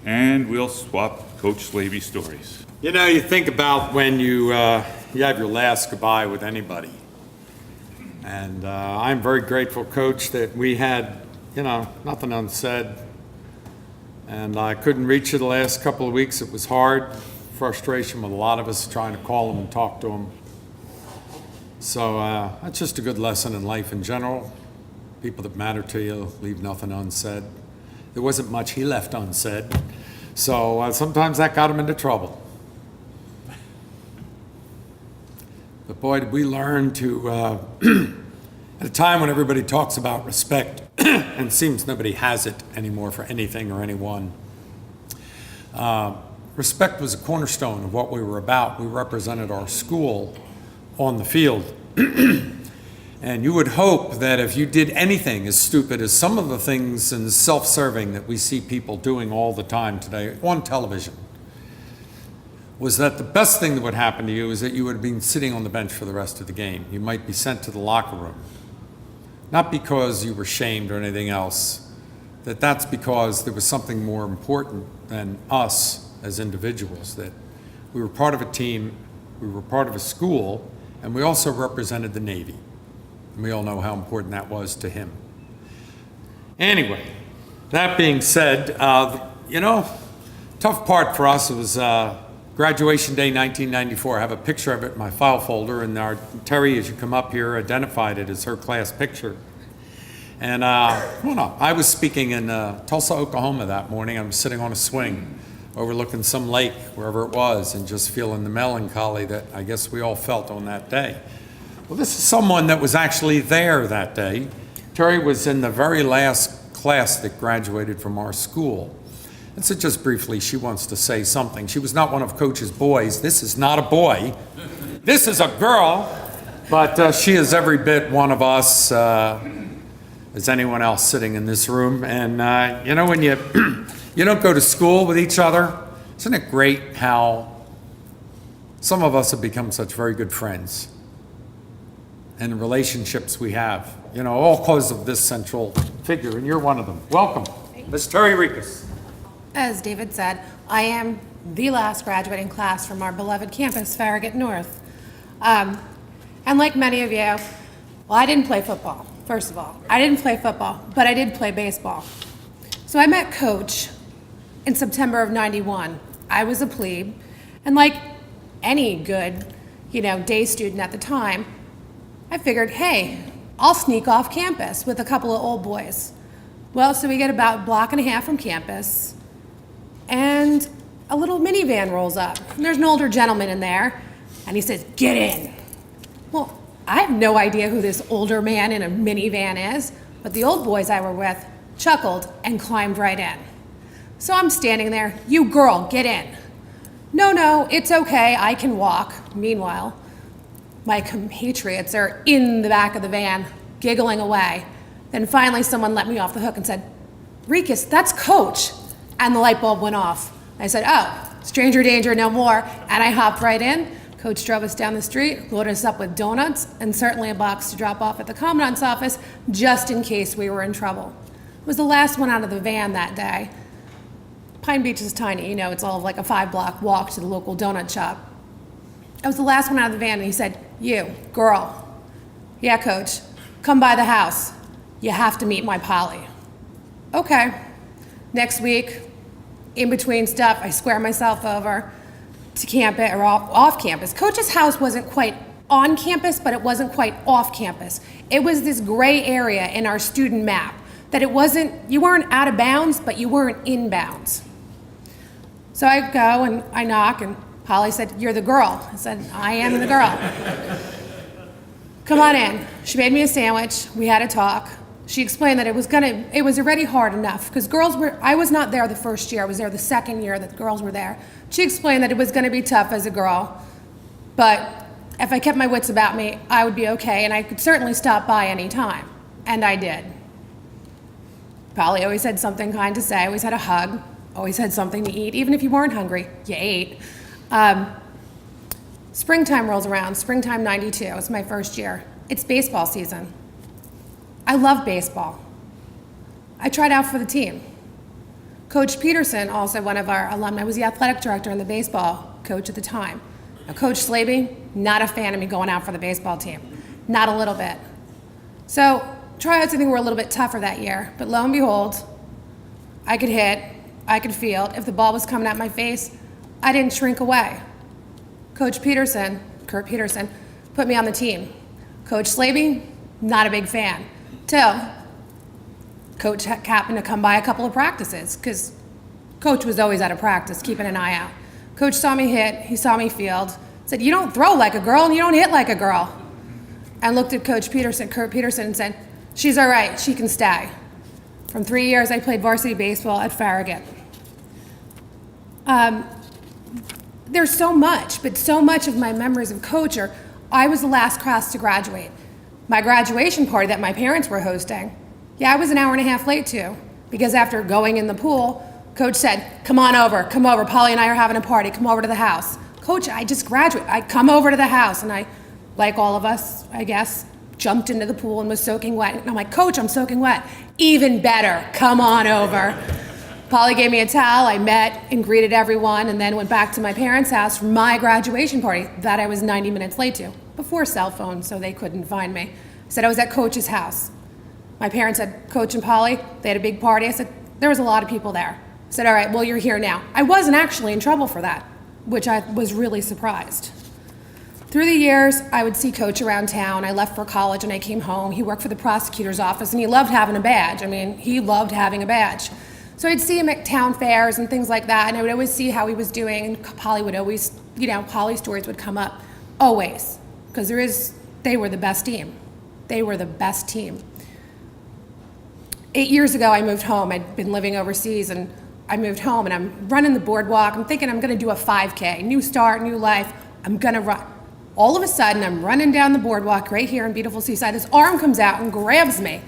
F: and we'll swap Coach Slaby stories.
A: You know, you think about when you have your last goodbye with anybody. And I'm very grateful, Coach, that we had, nothing unsaid. And I couldn't reach you the last couple of weeks. It was hard. Frustration with a lot of us trying to call him and talk to him. So that's just a good lesson in life in general. People that matter to you, leave nothing unsaid. There wasn't much he left unsaid. So sometimes that got him into trouble. But boy, did we learn to, at a time when everybody talks about respect, and seems nobody has it anymore for anything or anyone, respect was a cornerstone of what we were about. We represented our school on the field. And you would hope that if you did anything as stupid as some of the things and self-serving that we see people doing all the time today on television, was that the best thing that would happen to you is that you would have been sitting on the bench for the rest of the game. You might be sent to the locker room. Not because you were shamed or anything else, that's because there was something more important than us as individuals, that we were part of a team, we were part of a school, and we also represented the Navy. And we all know how important that was to him. Anyway, that being said, tough part for us was graduation day 1994. I have a picture of it in my file folder, and Terry, as you come up here, identified it as her class picture. And I was speaking in Tulsa, Oklahoma that morning. I'm sitting on a swing overlooking some lake, wherever it was, and just feeling the melancholy that I guess we all felt on that day. Well, this is someone that was actually there that day. Terry was in the very last class that graduated from our school. And so just briefly, she wants to say something. She was not one of Coach's boys. This is not a boy. This is a girl. But she is every bit one of us as anyone else sitting in this room. And, when you don't go to school with each other, isn't it great how some of us have become such very good friends? And the relationships we have, all because of this central figure, and you're one of them. Welcome, Ms. Terry Rikas.
G: As David said, I am the last graduating class from our beloved campus, Farragut North. And like many of you, well, I didn't play football, first of all. I didn't play football, but I did play baseball. So I met Coach in September of '91. I was a plebe, and like any good, day student at the time, I figured, hey, I'll sneak off campus with a couple of old boys. Well, so we get about a block and a half from campus, and a little minivan rolls up. And there's an older gentleman in there, and he says, "Get in." Well, I have no idea who this older man in a minivan is, but the old boys I were with chuckled and climbed right in. So I'm standing there, "You girl, get in." No, it's okay, I can walk. Meanwhile, my compatriots are in the back of the van, giggling away. Then finally someone let me off the hook and said, "Rikas, that's Coach." And the light bulb went off. I said, "Oh, stranger danger, no more." And I hopped right in. Coach drove us down the street, loaded us up with donuts, and certainly a box to drop off at the commandant's office, just in case we were in trouble. I was the last one out of the van that day. Pine Beach is tiny, it's all like a 5-block walk to the local donut shop. I was the last one out of the van, and he said, "You, girl." "Yeah, Coach, come by the house. You have to meet my Polly." Okay. Next week, in between stuff, I square myself over to campus or off campus. Coach's house wasn't quite on campus, but it wasn't quite off campus. It was this gray area in our student map that you weren't out of bounds, but you weren't in bounds. So I go and I knock, and Polly said, "You're the girl." I said, "I am the girl." "Come on in." She made me a sandwich. We had a talk. She explained that it was already hard enough because I was not there the first year. I was there the second year that the girls were there. She explained that it was going to be tough as a girl, but if I kept my wits about me, I would be okay, and I could certainly stop by any time. And I did. Polly always had something kind to say, always had a hug, always had something to eat. Even if you weren't hungry, you ate. Springtime rolls around, springtime 92, it's my first year. It's baseball season. I love baseball. I tried out for the team. Coach Peterson, also one of our alumni, was the athletic director and the baseball coach at the time. Now, Coach Slaby, not a fan of me going out for the baseball team. Not a little bit. So tryouts, I think, were a little bit tougher that year, but lo and behold, I could hit, I could field. If the ball was coming at my face, I didn't shrink away. Coach Peterson, Kurt Peterson, put me on the team. Coach Slaby, not a big fan. Till Coach happened to come by a couple of practices, because Coach was always out of practice, keeping an eye out. Coach saw me hit, he saw me field, said, "You don't throw like a girl and you don't hit like a girl." And looked at Coach Peterson, Kurt Peterson, and said, "She's all right, she can stay." From 3 years, I played varsity baseball at Farragut. There's so much, but so much of my memories of Coach are, I was the last class to graduate. My graduation party that my parents were hosting, yeah, I was an hour and a half late too, because after going in the pool, Coach said, come over, Polly and I are having a party, come over to the house. Coach, I just graduated, I come over to the house, and I, like all of us, I guess, jumped into the pool and was soaking wet. And I'm like, Coach, I'm soaking wet. Even better, come on over. Polly gave me a towel, I met and greeted everyone, and then went back to my parents' house for my graduation party that I was 90 minutes late to, before cell phones, so they couldn't find me. I said I was at Coach's house. My parents said, Coach and Polly, they had a big party. I said, there was a lot of people there. I said, all right, well, you're here now. I wasn't actually in trouble for that, which I was really surprised. Through the years, I would see Coach around town. I left for college and I came home. He worked for the prosecutor's office and he loved having a badge. I mean, he loved having a badge. So I'd see him at town fairs and things like that, and I would always see how he was doing, and Polly would always, Polly's stories would come up, always, because they were the best team. They were the best team. 8 years ago, I moved home. I'd been living overseas, and I moved home, and I'm running the boardwalk. I'm thinking I'm gonna do a 5K, new start, new life. I'm gonna run. All of a sudden, I'm running down the boardwalk right here in beautiful Seaside. His arm comes out and grabs me.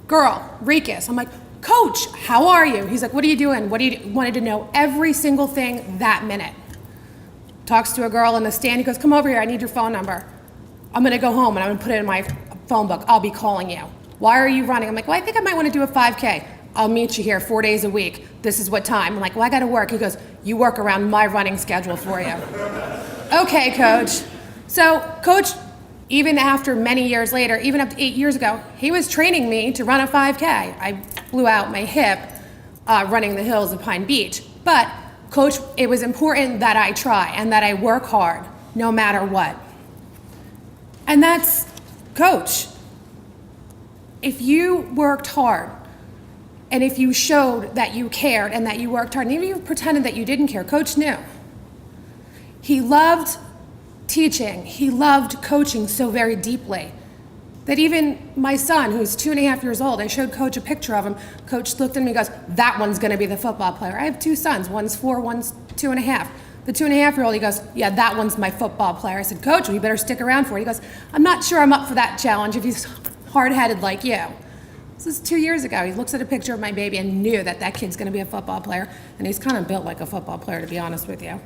G: Girl, Rikus. I'm like, Coach, how are you? He's like, what are you doing? What do you wanted to know every single thing that minute. Talks to a girl in the stand. He goes, come over here. I need your phone number. I'm going to go home and I'm going to put it in my phone book. I'll be calling you. Why are you running? I'm like, well, I think I might want to do a 5K. I'll meet you here 4 days a week. This is what time. I'm like, well, I got to work. He goes, you work around my running schedule for you. Okay, Coach. So Coach, even after many years later, even up to 8 years ago, he was training me to run a 5K. I blew out my hip running the hills of Pine Beach. But Coach, it was important that I try and that I work hard no matter what. And that's Coach. If you worked hard and if you showed that you cared and that you worked hard, and even if you pretended that you didn't care, Coach knew. He loved teaching, he loved coaching so very deeply that even my son, who's 2.5 years old, I showed Coach a picture of him. Coach looked at me and goes, that one's gonna be the football player. I have 2 sons, one's 4, one's 2.5. The 2.5-year-old, he goes, yeah, that one's my football player. I said, Coach, well, you better stick around for it. He goes, I'm not sure I'm up for that challenge if he's hard-headed like you. This is 2 years ago. He looks at a picture of my baby and knew that that kid's gonna be a football player, and he's kind of built like a football player, to be honest with you.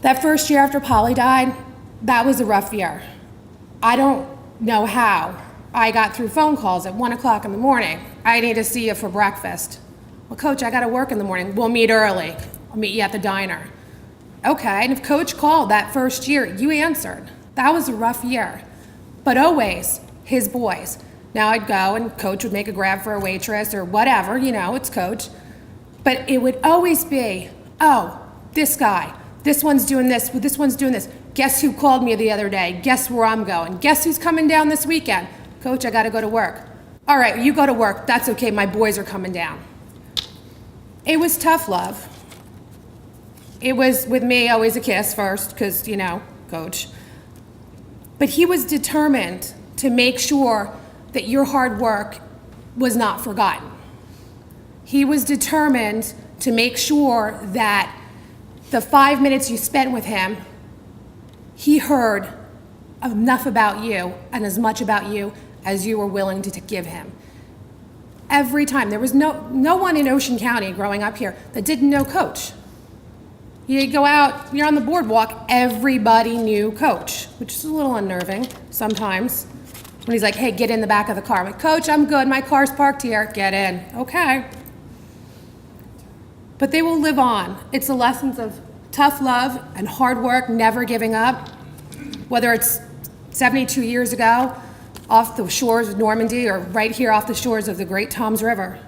G: That first year after Polly died, that was a rough year. I don't know how I got through phone calls at 1 o'clock in the morning. I need to see you for breakfast. Well, Coach, I gotta work in the morning. We'll meet early. I'll meet you at the diner. Okay, and if Coach called that first year, you answered. That was a rough year. But always, his boys. Now I'd go and Coach would make a grab for a waitress or whatever, it's Coach. But it would always be, oh, this guy. This one's doing this doing this. Guess who called me the other day? Guess where I'm going? Guess who's coming down this weekend? Coach, I gotta go to work. All right, you go to work. That's okay, my boys are coming down. It was tough love. It was, with me, always a kiss first, because, Coach. But he was determined to make sure that your hard work was not forgotten. He was determined to make sure that the 5 minutes you spent with him, he heard enough about you and as much about you as you were willing to give him. Every time. There was no one in Ocean County growing up here that didn't know Coach. You go out, you're on the boardwalk, everybody knew Coach, which is a little unnerving sometimes. When he's like, hey, get in the back of the car. I'm like, Coach, I'm good, my car's parked here, get in. Okay. But they will live on. It's the lessons of tough love and hard work, never giving up. Whether it's 72 years ago, off the shores of Normandy, or right here off the shores of the great Toms River.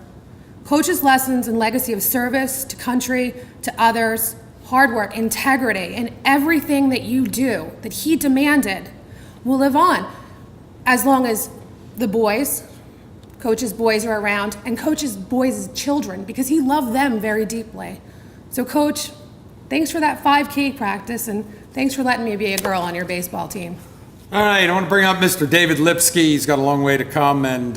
G: Coach's lessons and legacy of service to country, to others, hard work, integrity, and everything that you do, that he demanded, will live on as long as the boys, Coach's boys are around, and Coach's boys' children, because he loved them very deeply. So Coach, thanks for that 5K practice, and thanks for letting me be a girl on your baseball team.
A: All right, I want to bring up Mr. David Lipsky. He's got a long way to come, and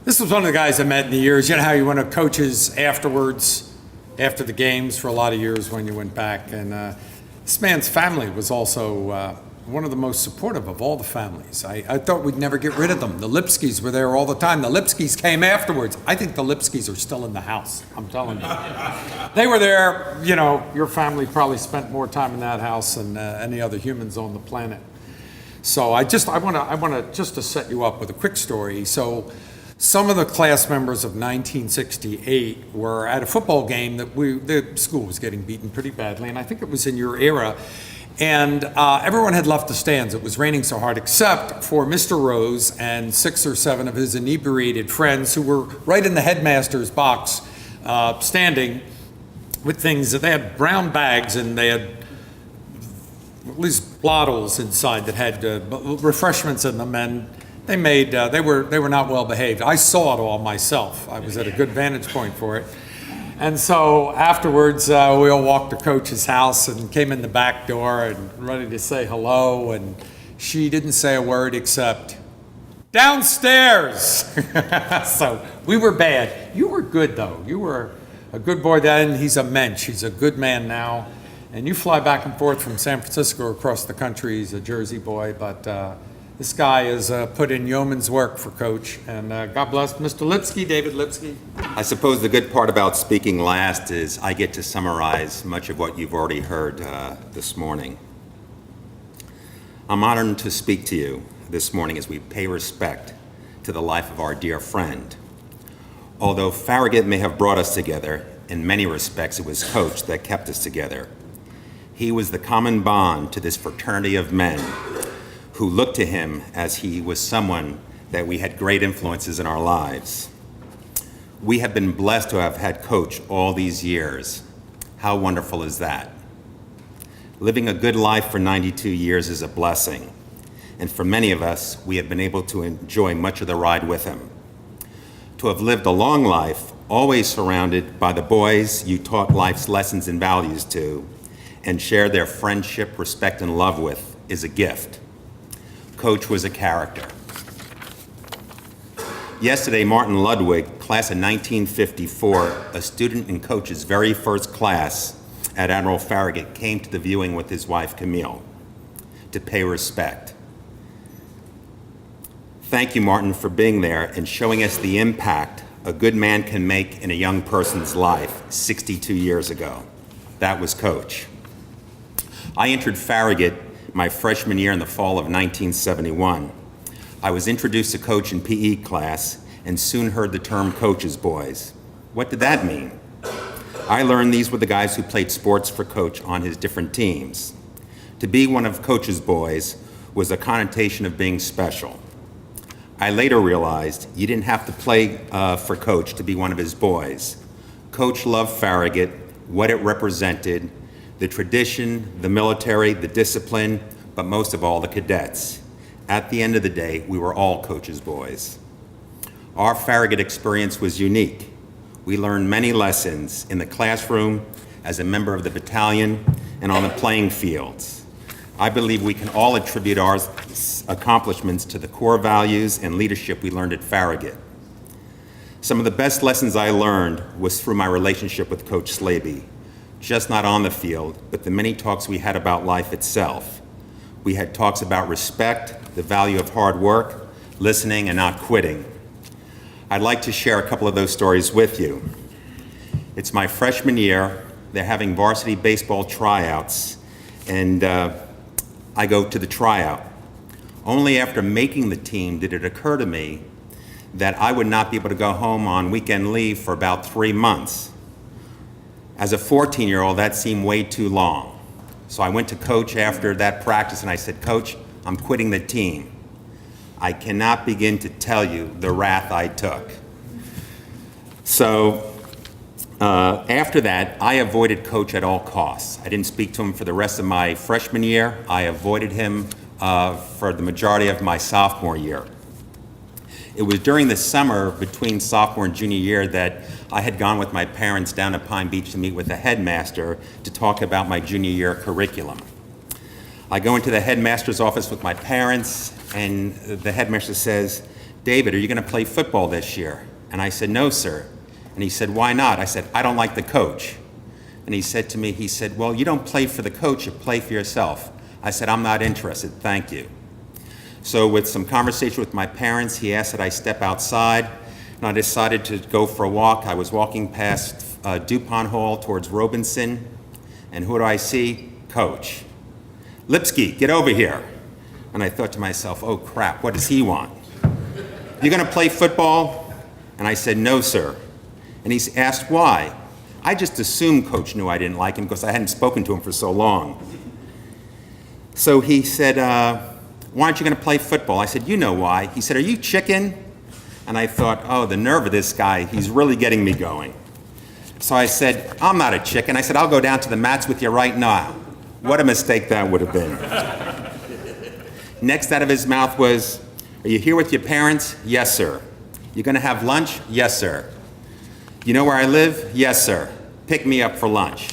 A: this was one of the guys I met in the years. You know how you went to coaches afterwards, after the games for a lot of years when you went back. And this man's family was also one of the most supportive of all the families. I thought we'd never get rid of them. The Lipskys were there all the time. The Lipskys came afterwards. I think the Lipskys are still in the house, I'm telling you. They were there, you know, your family probably spent more time in that house than any other humans on the planet. So I want to just to set you up with a quick story. So some of the class members of 1968 were at a football game that the school was getting beaten pretty badly, and I think it was in your era. And everyone had left the stands. It was raining so hard, except for Mr. Rose and 6 or 7 of his inebriated friends who were right in the headmaster's box, standing with things that they had brown bags, and they had at least bottles inside that had refreshments in them, and they were not well behaved. I saw it all myself. I was at a good vantage point for it. And so afterwards, we all walked to Coach's house and came in the back door and ready to say hello, and she didn't say a word except, downstairs! So we were bad. You were good, though. You were a good boy then. He's a mensch. He's a good man now. And you fly back and forth from San Francisco across the country. He's a Jersey boy, but this guy has put in yeoman's work for Coach. And God bless Mr. Lipsky, David Lipsky.
H: I suppose the good part about speaking last is I get to summarize much of what you've already heard this morning. I'm honored to speak to you this morning as we pay respect to the life of our dear friend. Although Farragut may have brought us together, in many respects it was Coach that kept us together. He was the common bond to this fraternity of men who looked to him as he was someone that we had great influences in our lives. We have been blessed to have had Coach all these years. How wonderful is that? Living a good life for 92 years is a blessing, and for many of us, we have been able to enjoy much of the ride with him. To have lived a long life, always surrounded by the boys you taught life's lessons and values to, and shared their friendship, respect, and love with, is a gift. Coach was a character. Yesterday, Martin Ludwig, class of 1954, a student in Coach's very first class at Admiral Farragut, came to the viewing with his wife, Camille, to pay respect. Thank you, Martin, for being there and showing us the impact a good man can make in a young person's life 62 years ago. That was Coach. I entered Farragut my freshman year in the fall of 1971. I was introduced to Coach in PE class and soon heard the term Coach's boys. What did that mean? I learned these were the guys who played sports for Coach on his different teams. To be one of Coach's boys was a connotation of being special. I later realized you didn't have to play for Coach to be one of his boys. Coach loved Farragut, what it represented, the tradition, the military, the discipline, but most of all, the cadets. At the end of the day, we were all Coach's boys. Our Farragut experience was unique. We learned many lessons in the classroom, as a member of the battalion, and on the playing fields. I believe we can all attribute our accomplishments to the core values and leadership we learned at Farragut. Some of the best lessons I learned was through my relationship with Coach Slaby, just not on the field, but the many talks we had about life itself. We had talks about respect, the value of hard work, listening, and not quitting. I'd like to share a couple of those stories with you. It's my freshman year. They're having varsity baseball tryouts, and I go to the tryout. Only after making the team did it occur to me that I would not be able to go home on weekend leave for about 3 months. As a 14-year-old, that seemed way too long. So I went to Coach after that practice and I said, Coach, I'm quitting the team. I cannot begin to tell you the wrath I took. So after that, I avoided Coach at all costs. I didn't speak to him for the rest of my freshman year. I avoided him for the majority of my sophomore year. It was during the summer between sophomore and junior year that I had gone with my parents down to Pine Beach to meet with the headmaster to talk about my junior year curriculum. I go into the headmaster's office with my parents, and the headmaster says, David, are you going to play football this year? And I said, no, sir. And he said, why not? I said, I don't like the coach. And he said to me, well, you don't play for the coach, you play for yourself. I said, I'm not interested, thank you. So with some conversation with my parents, he asked that I step outside, and I decided to go for a walk. I was walking past DuPont Hall towards Robinson, and who do I see? Coach. Lipsky, get over here. And I thought to myself, oh crap, what does he want? You gonna play football? And I said, no, sir. And he asked why. I just assumed Coach knew I didn't like him because I hadn't spoken to him for so long. So he said, why aren't you going to play football? I said, you know why. He said, are you chicken? And I thought, oh, the nerve of this guy, he's really getting me going. So I said, I'm not a chicken. I said, I'll go down to the mats with you right now. What a mistake that would have been. Next out of his mouth was, are you here with your parents? Yes, sir. You going to have lunch? Yes, sir. You know where I live? Yes, sir. Pick me up for lunch.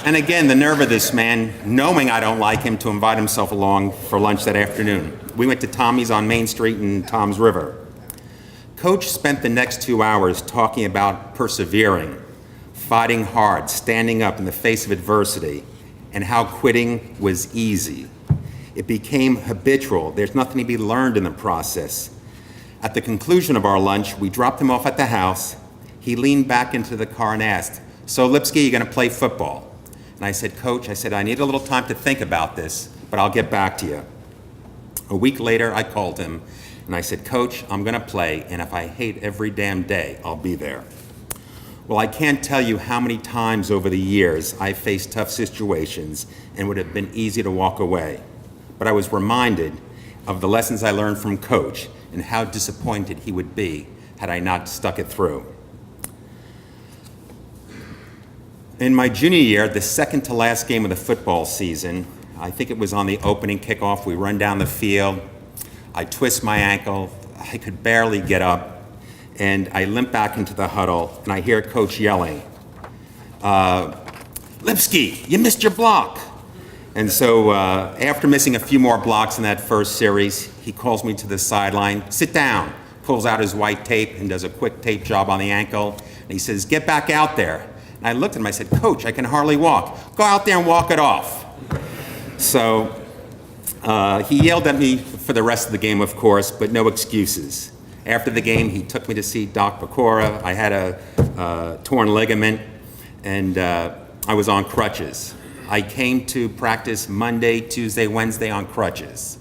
H: And again, the nerve of this man, knowing I don't like him, to invite himself along for lunch that afternoon. We went to Tommy's on Main Street in Toms River. Coach spent the next 2 hours talking about persevering, fighting hard, standing up in the face of adversity, and how quitting was easy. It became habitual. There's nothing to be learned in the process. At the conclusion of our lunch, we dropped him off at the house. He leaned back into the car and asked, so Lipsky, you gonna play football? And I said, Coach, I need a little time to think about this, but I'll get back to you. A week later, I called him, and I said, Coach, I'm gonna play, and if I hate every damn day, I'll be there. Well, I can't tell you how many times over the years I faced tough situations and would have been easy to walk away. But I was reminded of the lessons I learned from Coach and how disappointed he would be had I not stuck it through. In my junior year, the second to last game of the football season, I think it was on the opening kickoff, we run down the field, I twist my ankle, I could barely get up, and I limp back into the huddle, and I hear Coach yelling, Lipsky, you missed your block. And so after missing a few more blocks in that first series, he calls me to the sideline, sit down, pulls out his white tape and does a quick tape job on the ankle, and he says, get back out there. And I looked at him, I said, Coach, I can hardly walk. Go out there and walk it off. So he yelled at me for the rest of the game, of course, but no excuses. After the game, he took me to see Doc Pecora. I had a torn ligament, and I was on crutches. I came to practice Monday, Tuesday, Wednesday on crutches.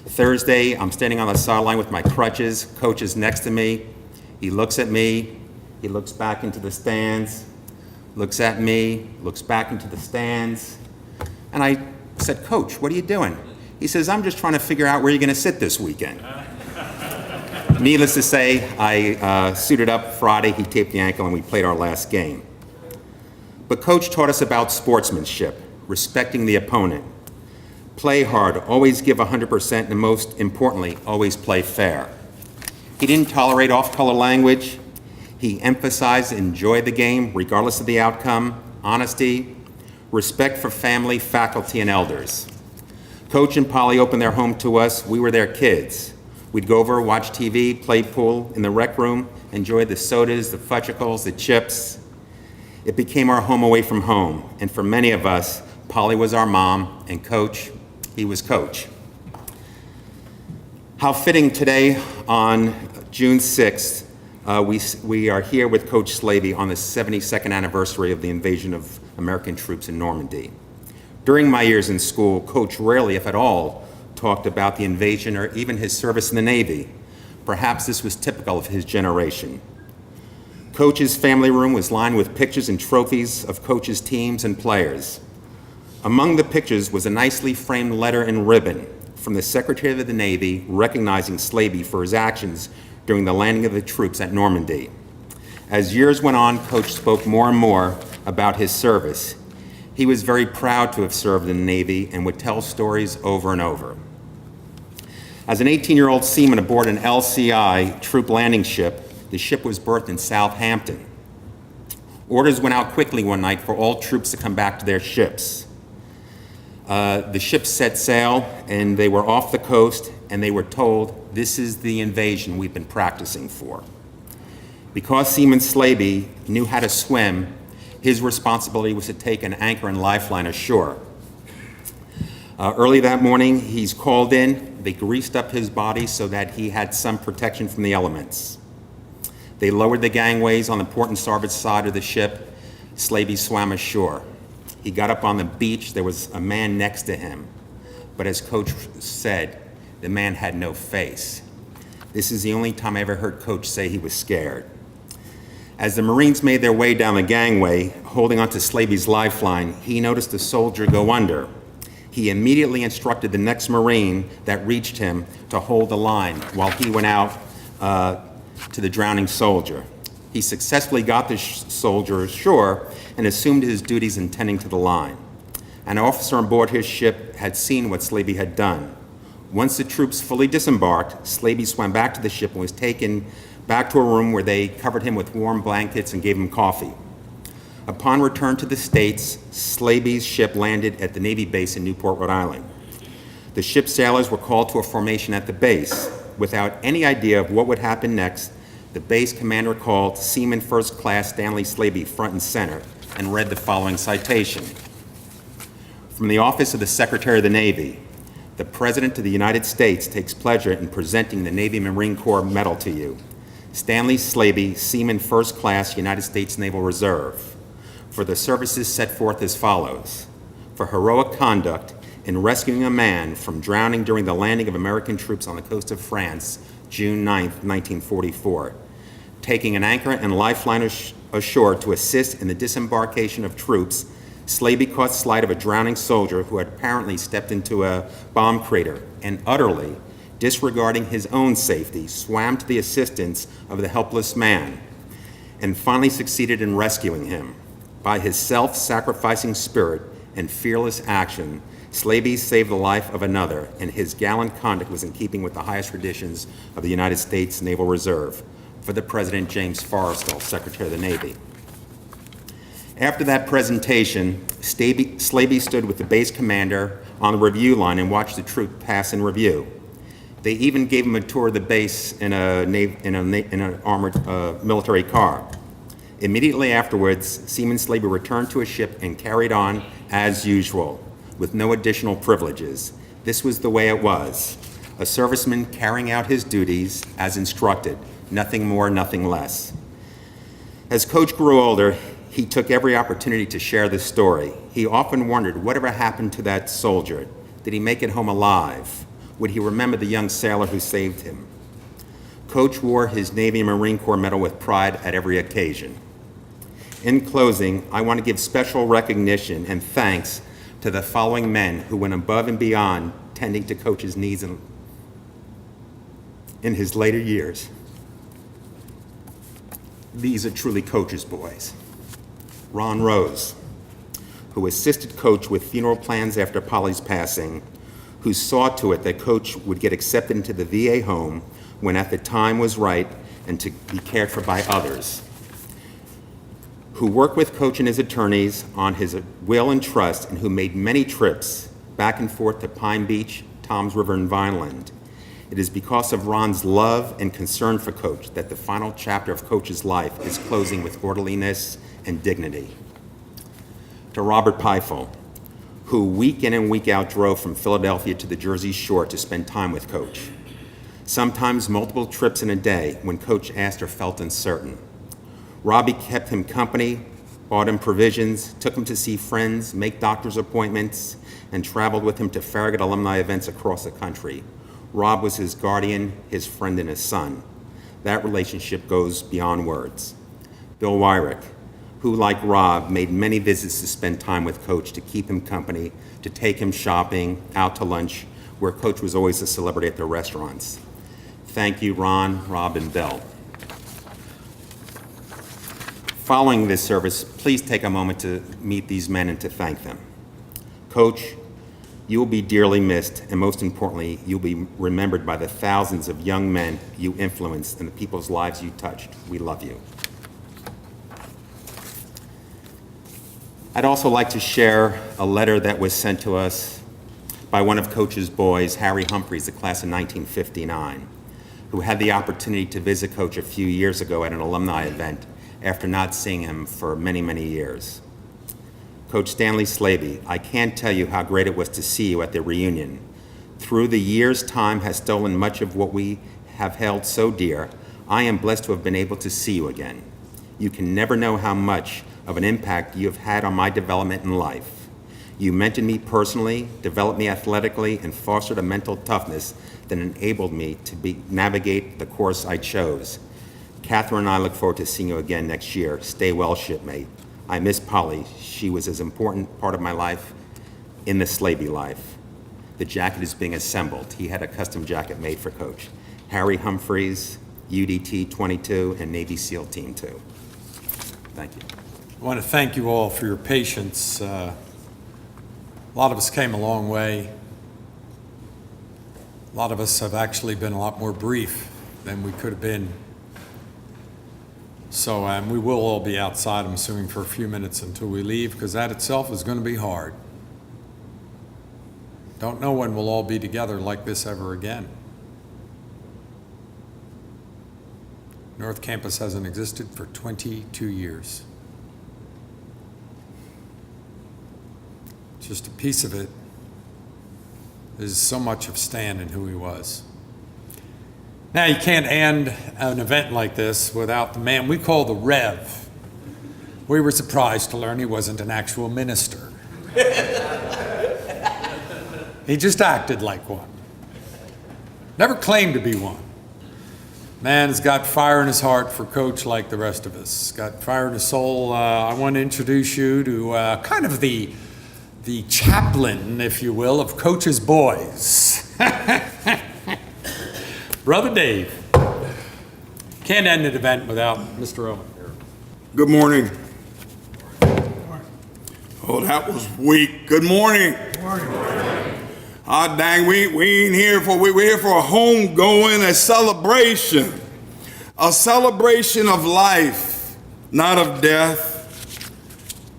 H: Thursday, I'm standing on the sideline with my crutches. Coach is next to me. He looks at me. He looks back into the stands. Looks at me, looks back into the stands, and I said, Coach, what are you doing? He says, I'm just trying to figure out where you're going to sit this weekend. Needless to say, I suited up Friday, he taped the ankle, and we played our last game. But Coach taught us about sportsmanship, respecting the opponent. Play hard, always give 100%, and most importantly, always play fair. He didn't tolerate off-color language. He emphasized enjoy the game, regardless of the outcome, honesty, respect for family, faculty, and elders. Coach and Polly opened their home to us. We were their kids. We'd go over, watch TV, play pool in the rec room, enjoy the sodas, the fudgicles, the chips. It became our home away from home. And for many of us, Polly was our mom, and Coach, he was Coach. How fitting today on June 6th, we are here with Coach Slaby on the 72nd anniversary of the invasion of American troops in Normandy. During my years in school, Coach rarely, if at all, talked about the invasion or even his service in the Navy. Perhaps this was typical of his generation. Coach's family room was lined with pictures and trophies of Coach's teams and players. Among the pictures was a nicely framed letter and ribbon from the Secretary of the Navy recognizing Slaby for his actions during the landing of the troops at Normandy. As years went on, Coach spoke more and more about his service. He was very proud to have served in the Navy and would tell stories over and over. As an 18-year-old seaman aboard an LCI troop landing ship, the ship was berthed in Southampton. Orders went out quickly one night for all troops to come back to their ships. The ship set sail and they were off the coast and they were told, "This is the invasion we've been practicing for." Because Seaman Slaby knew how to swim, his responsibility was to take an anchor and lifeline ashore. Early that morning, he's called in. They greased up his body so that he had some protection from the elements. They lowered the gangways on the port and starboard side of the ship. Slaby swam ashore. He got up on the beach. There was a man next to him. But as Coach said, the man had no face. This is the only time I ever heard Coach say he was scared. As the Marines made their way down the gangway, holding onto Slaby's lifeline, he noticed a soldier go under. He immediately instructed the next Marine that reached him to hold the line while he went out to the drowning soldier. He successfully got the soldier ashore and assumed his duties in tending to the line. An officer on board his ship had seen what Slaby had done. Once the troops fully disembarked, Slaby swam back to the ship and was taken back to a room where they covered him with warm blankets and gave him coffee. Upon return to the States, Slaby's ship landed at the Navy base in Newport, Rhode Island. The ship's sailors were called to a formation at the base. Without any idea of what would happen next, the base commander called Seaman First Class Stanley Slaby front and center and read the following citation. From the Office of the Secretary of the Navy, the President of the United States takes pleasure in presenting the Navy Marine Corps Medal to you. Stanley Slaby, Seaman First Class, United States Naval Reserve, for the services set forth as follows. For heroic conduct in rescuing a man from drowning during the landing of American troops on the coast of France, June 9, 1944. Taking an anchor and lifeline ashore to assist in the disembarkation of troops, Slaby caught sight of a drowning soldier who had apparently stepped into a bomb crater and utterly disregarding his own safety, swam to the assistance of the helpless man and finally succeeded in rescuing him. By his self-sacrificing spirit and fearless action, Slaby saved the life of another, and his gallant conduct was in keeping with the highest traditions of the United States Naval Reserve. For the President, James Forrestal, Secretary of the Navy. After that presentation, Slaby stood with the base commander on the review line and watched the troop pass in review. They even gave him a tour of the base in an armored military car. Immediately afterwards, Seaman Slaby returned to his ship and carried on as usual, with no additional privileges. This was the way it was. A serviceman carrying out his duties as instructed, nothing more, nothing less. As Coach grew older, he took every opportunity to share this story. He often wondered whatever happened to that soldier. Did he make it home alive? Would he remember the young sailor who saved him? Coach wore his Navy and Marine Corps medal with pride at every occasion. In closing, I want to give special recognition and thanks to the following men who went above and beyond tending to Coach's needs in his later years. These are truly Coach's boys. Ron Rose, who assisted Coach with funeral plans after Polly's passing, who saw to it that Coach would get accepted into the VA home when at the time was right and to be cared for by others, who worked with Coach and his attorneys on his will and trust, and who made many trips back and forth to Pine Beach, Toms River, and Vineland. It is because of Ron's love and concern for Coach that the final chapter of Coach's life is closing with orderliness and dignity. To Robert Peifel, who week in and week out drove from Philadelphia to the Jersey Shore to spend time with Coach. sometimes multiple trips in a day when Coach asked or felt uncertain. Robbie kept him company, bought him provisions, took him to see friends, make doctor's appointments, and traveled with him to Farragut alumni events across the country. Rob was his guardian, his friend, and his son. That relationship goes beyond words. Bill Wyrick, who, like Rob, made many visits to spend time with Coach, to keep him company, to take him shopping, out to lunch, where Coach was always a celebrity at the restaurants. Thank you, Ron, Rob, and Bill. Following this service, please take a moment to meet these men and to thank them. Coach, you will be dearly missed, and most importantly, you'll be remembered by the thousands of young men you influenced and the people's lives you touched. We love you. I'd also like to share a letter that was sent to us by one of Coach's boys, Harry Humphreys, the class of 1959, who had the opportunity to visit Coach a few years ago at an alumni event after not seeing him for many, many years. Coach Stanley Slaby, I can't tell you how great it was to see you at the reunion. Through the years, time has stolen much of what we have held so dear. I am blessed to have been able to see you again. You can never know how much of an impact you have had on my development in life. You mentored me personally, developed me athletically, and fostered a mental toughness that enabled me to navigate the course I chose. Catherine and I look forward to seeing you again next year. Stay well, shipmate. I miss Polly. She was as important part of my life in the Slaby life. The jacket is being assembled. He had a custom jacket made for Coach. Harry Humphreys, UDT 22, and Navy SEAL Team 2. Thank you.
A: I want to thank you all for your patience. A lot of us came a long way. A lot of us have actually been a lot more brief than we could have been. So we will all be outside, I'm assuming, for a few minutes until we leave, because that itself is going to be hard. Don't know when we'll all be together like this ever again. North Campus hasn't existed for 22 years. Just a piece of it is so much of Stan and who he was. Now, you can't end an event like this without the man we call the Rev. We were surprised to learn he wasn't an actual minister. He just acted like one. Never claimed to be one. Man has got fire in his heart for Coach like the rest of us. Got fire in his soul. I want to introduce you to kind of the chaplain, if you will, of Coach's boys. Brother Dave. Can't end an event without Mr. Owen here.
I: Good morning. Oh, that was weak. Good morning. Good morning. Ah, dang, we ain't here for, we're here for a homegoing, a celebration of life, not of death.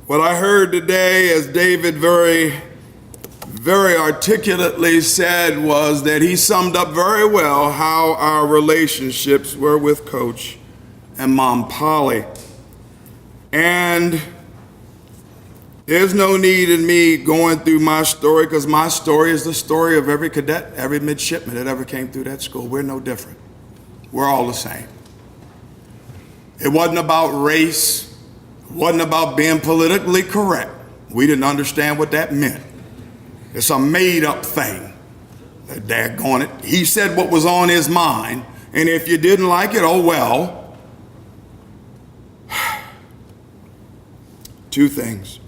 I: What I heard today, as David very articulately said, was that he summed up very well how our relationships were with Coach and Mom Polly. And there's no need in me going through my story, because my story is the story of every cadet, every midshipman that ever came through that school. We're no different. We're all the same. It wasn't about race. It wasn't about being politically correct. We didn't understand what that meant. It's a made-up thing. Daggone it. He said what was on his mind, and if you didn't like it, oh well. Two things.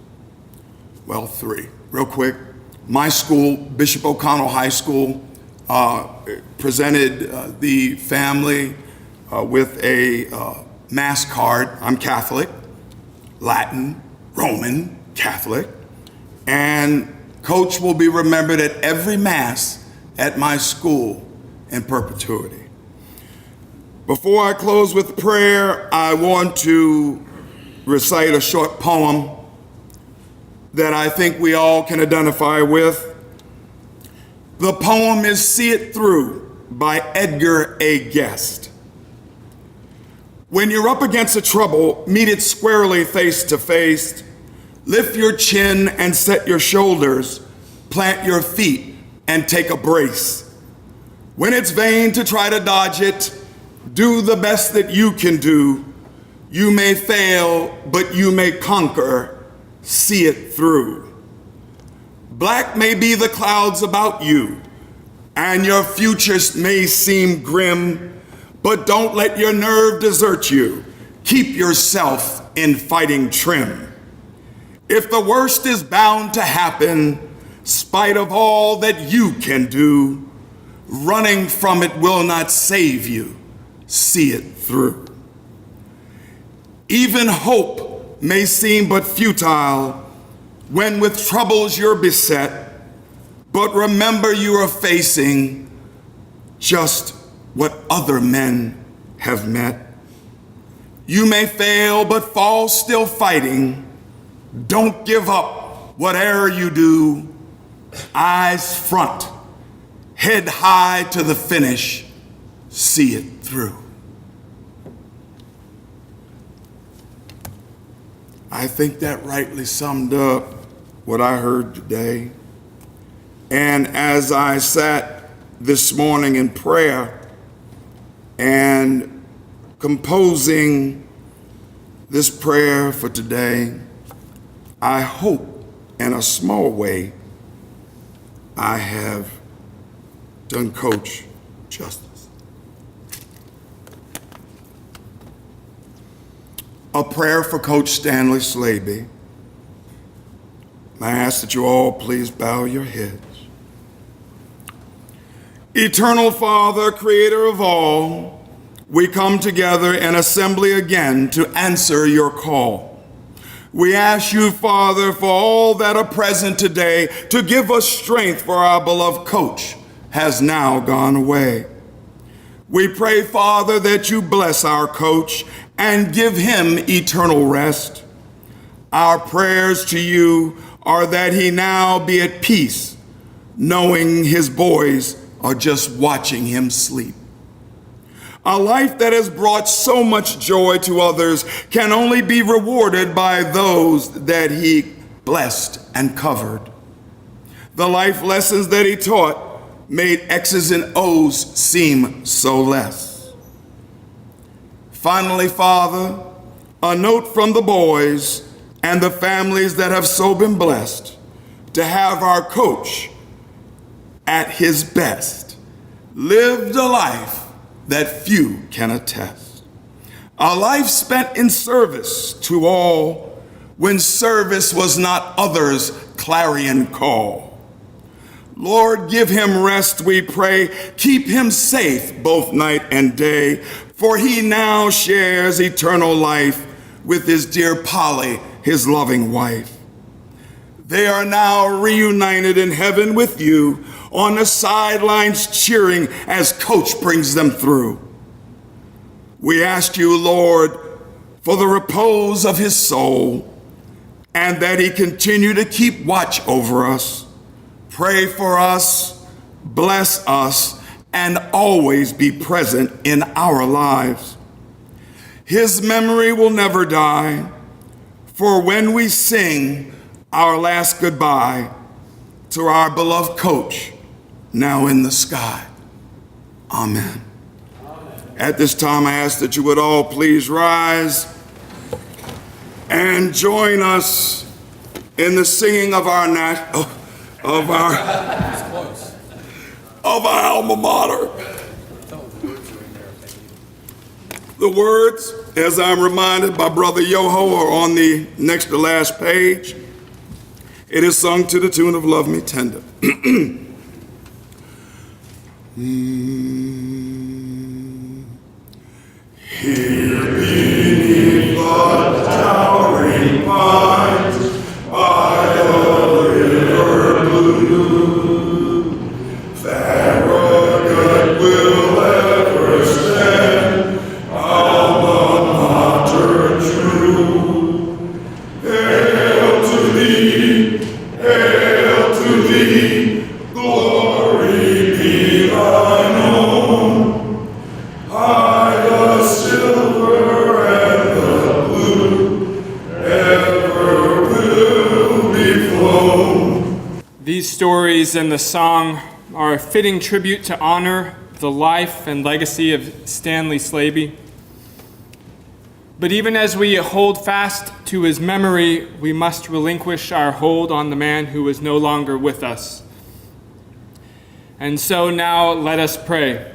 I: Well, three. Real quick. My school, Bishop O'Connell High School, presented the family with a Mass card. I'm Catholic, Latin, Roman, Catholic, and Coach will be remembered at every Mass at my school in perpetuity. Before I close with prayer, I want to recite a short poem that I think we all can identify with. The poem is See It Through by Edgar A. Guest. When you're up against a trouble, meet it squarely face to face. Lift your chin and set your shoulders. Plant your feet and take a brace. When it's vain to try to dodge it, do the best that you can do. You may fail, but you may conquer. See it through. Black may be the clouds about you, and your future may seem grim, but don't let your nerve desert you. Keep yourself in fighting trim. If the worst is bound to happen, spite of all that you can do, running from it will not save you. See it through. Even hope may seem but futile when with troubles you're beset, but remember you are facing just what other men have met. You may fail, but fall still fighting. Don't give up, whate'er you do. Eyes front, head high to the finish. See it through. I think that rightly summed up what I heard today. And as I sat this morning in prayer and composing this prayer for today, I hope in a small way I have done Coach justice. A prayer for Coach Stanley Slaby. I ask that you all please bow your heads. Eternal Father, creator of all, we come together in assembly again to answer your call. We ask you, Father, for all that are present today to give us strength, for our beloved coach has now gone away. We pray, Father, that you bless our coach and give him eternal rest. Our prayers to you are that he now be at peace, knowing his boys are just watching him sleep. A life that has brought so much joy to others can only be rewarded by those that he blessed and covered. The life lessons that he taught made X's and O's seem so less. Finally, Father, a note from the boys and the families that have so been blessed to have our coach at his best, lived a life that few can attest. A life spent in service to all when service was not others' clarion call. Lord, give him rest, we pray. Keep him safe both night and day, for he now shares eternal life with his dear Polly, his loving wife. They are now reunited in heaven with you, on the sidelines cheering as Coach brings them through. We ask you, Lord, for the repose of his soul, and that he continue to keep watch over us. Pray for us, bless us, and always be present in our lives. His memory will never die, for when we sing our last goodbye to our beloved coach, now in the sky. Amen. At this time, I ask that you would all please rise and join us in the singing of our alma mater. The words, as I'm reminded by Brother Yoho, are on the next to last page. It is sung to the tune of Love Me Tender. Here beneath the towering pines by the river blue, Farragut will ever stand, alma mater true. Hail to thee, glory be thine own. High the silver and the blue ever will be flown.
B: These stories and the song are a fitting tribute to honor the life and legacy of Stanley Slaby. But even as we hold fast to his memory, we must relinquish our hold on the man who is no longer with us. And so now let us pray.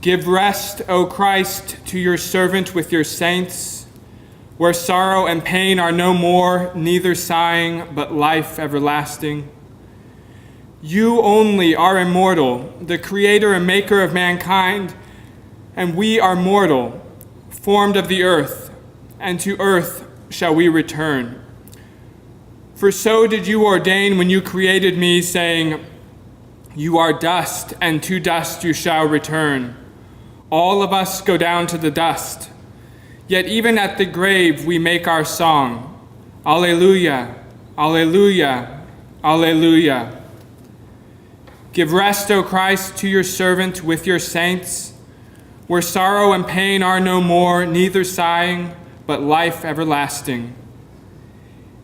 B: Give rest, O Christ, to your servant with your saints, where sorrow and pain are no more, neither sighing, but life everlasting. You only are immortal, the creator and maker of mankind, and we are mortal, formed of the earth, and to earth shall we return. For so did you ordain when you created me, saying, you are dust, and to dust you shall return. All of us go down to the dust. Yet even at the grave we make our song. Alleluia, alleluia, alleluia. Give rest, O Christ, to your servant with your saints, where sorrow and pain are no more, neither sighing, but life everlasting.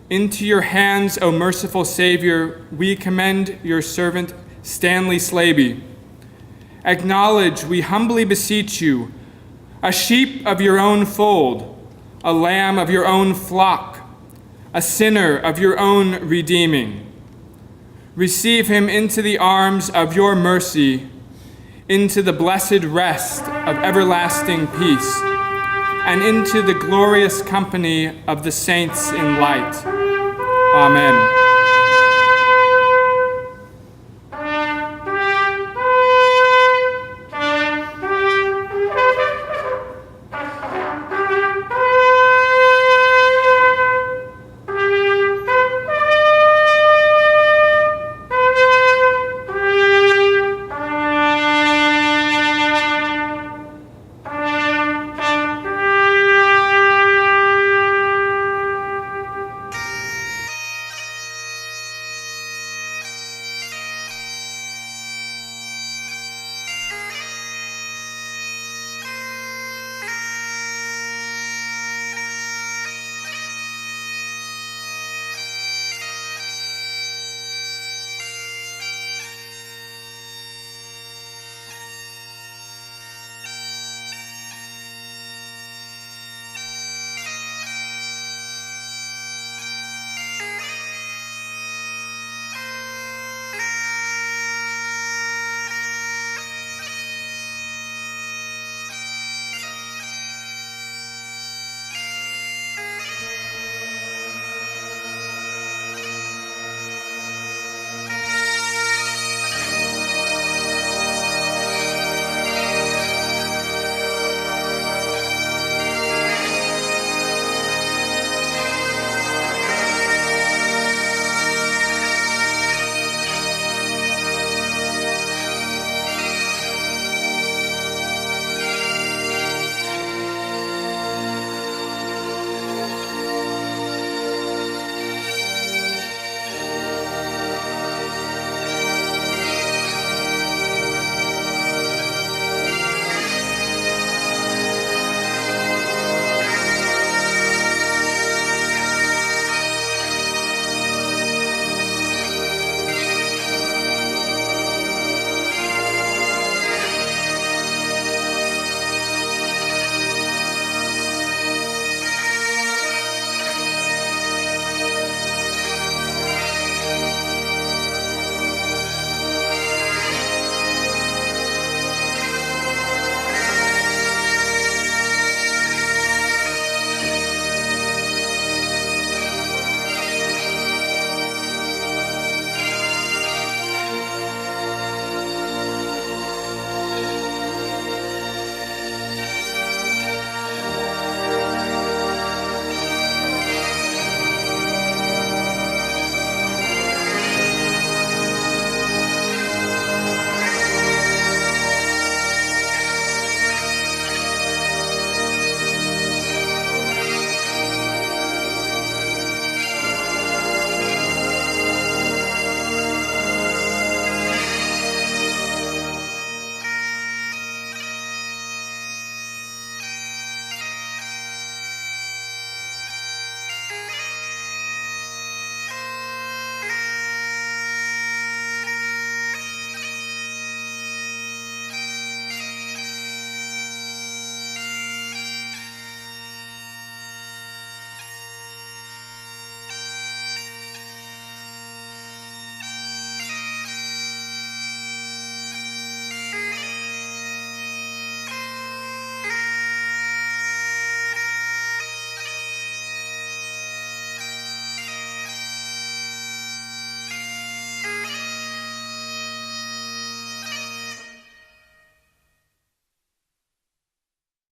B: Into your hands, O merciful Savior, we commend your servant Stanley Slaby. Acknowledge, we humbly beseech you, a sheep of your own fold, a lamb of your own flock, a sinner of your own redeeming. Receive him into the arms of your mercy, into the blessed rest of everlasting peace, and into the glorious company of the saints in light. Amen.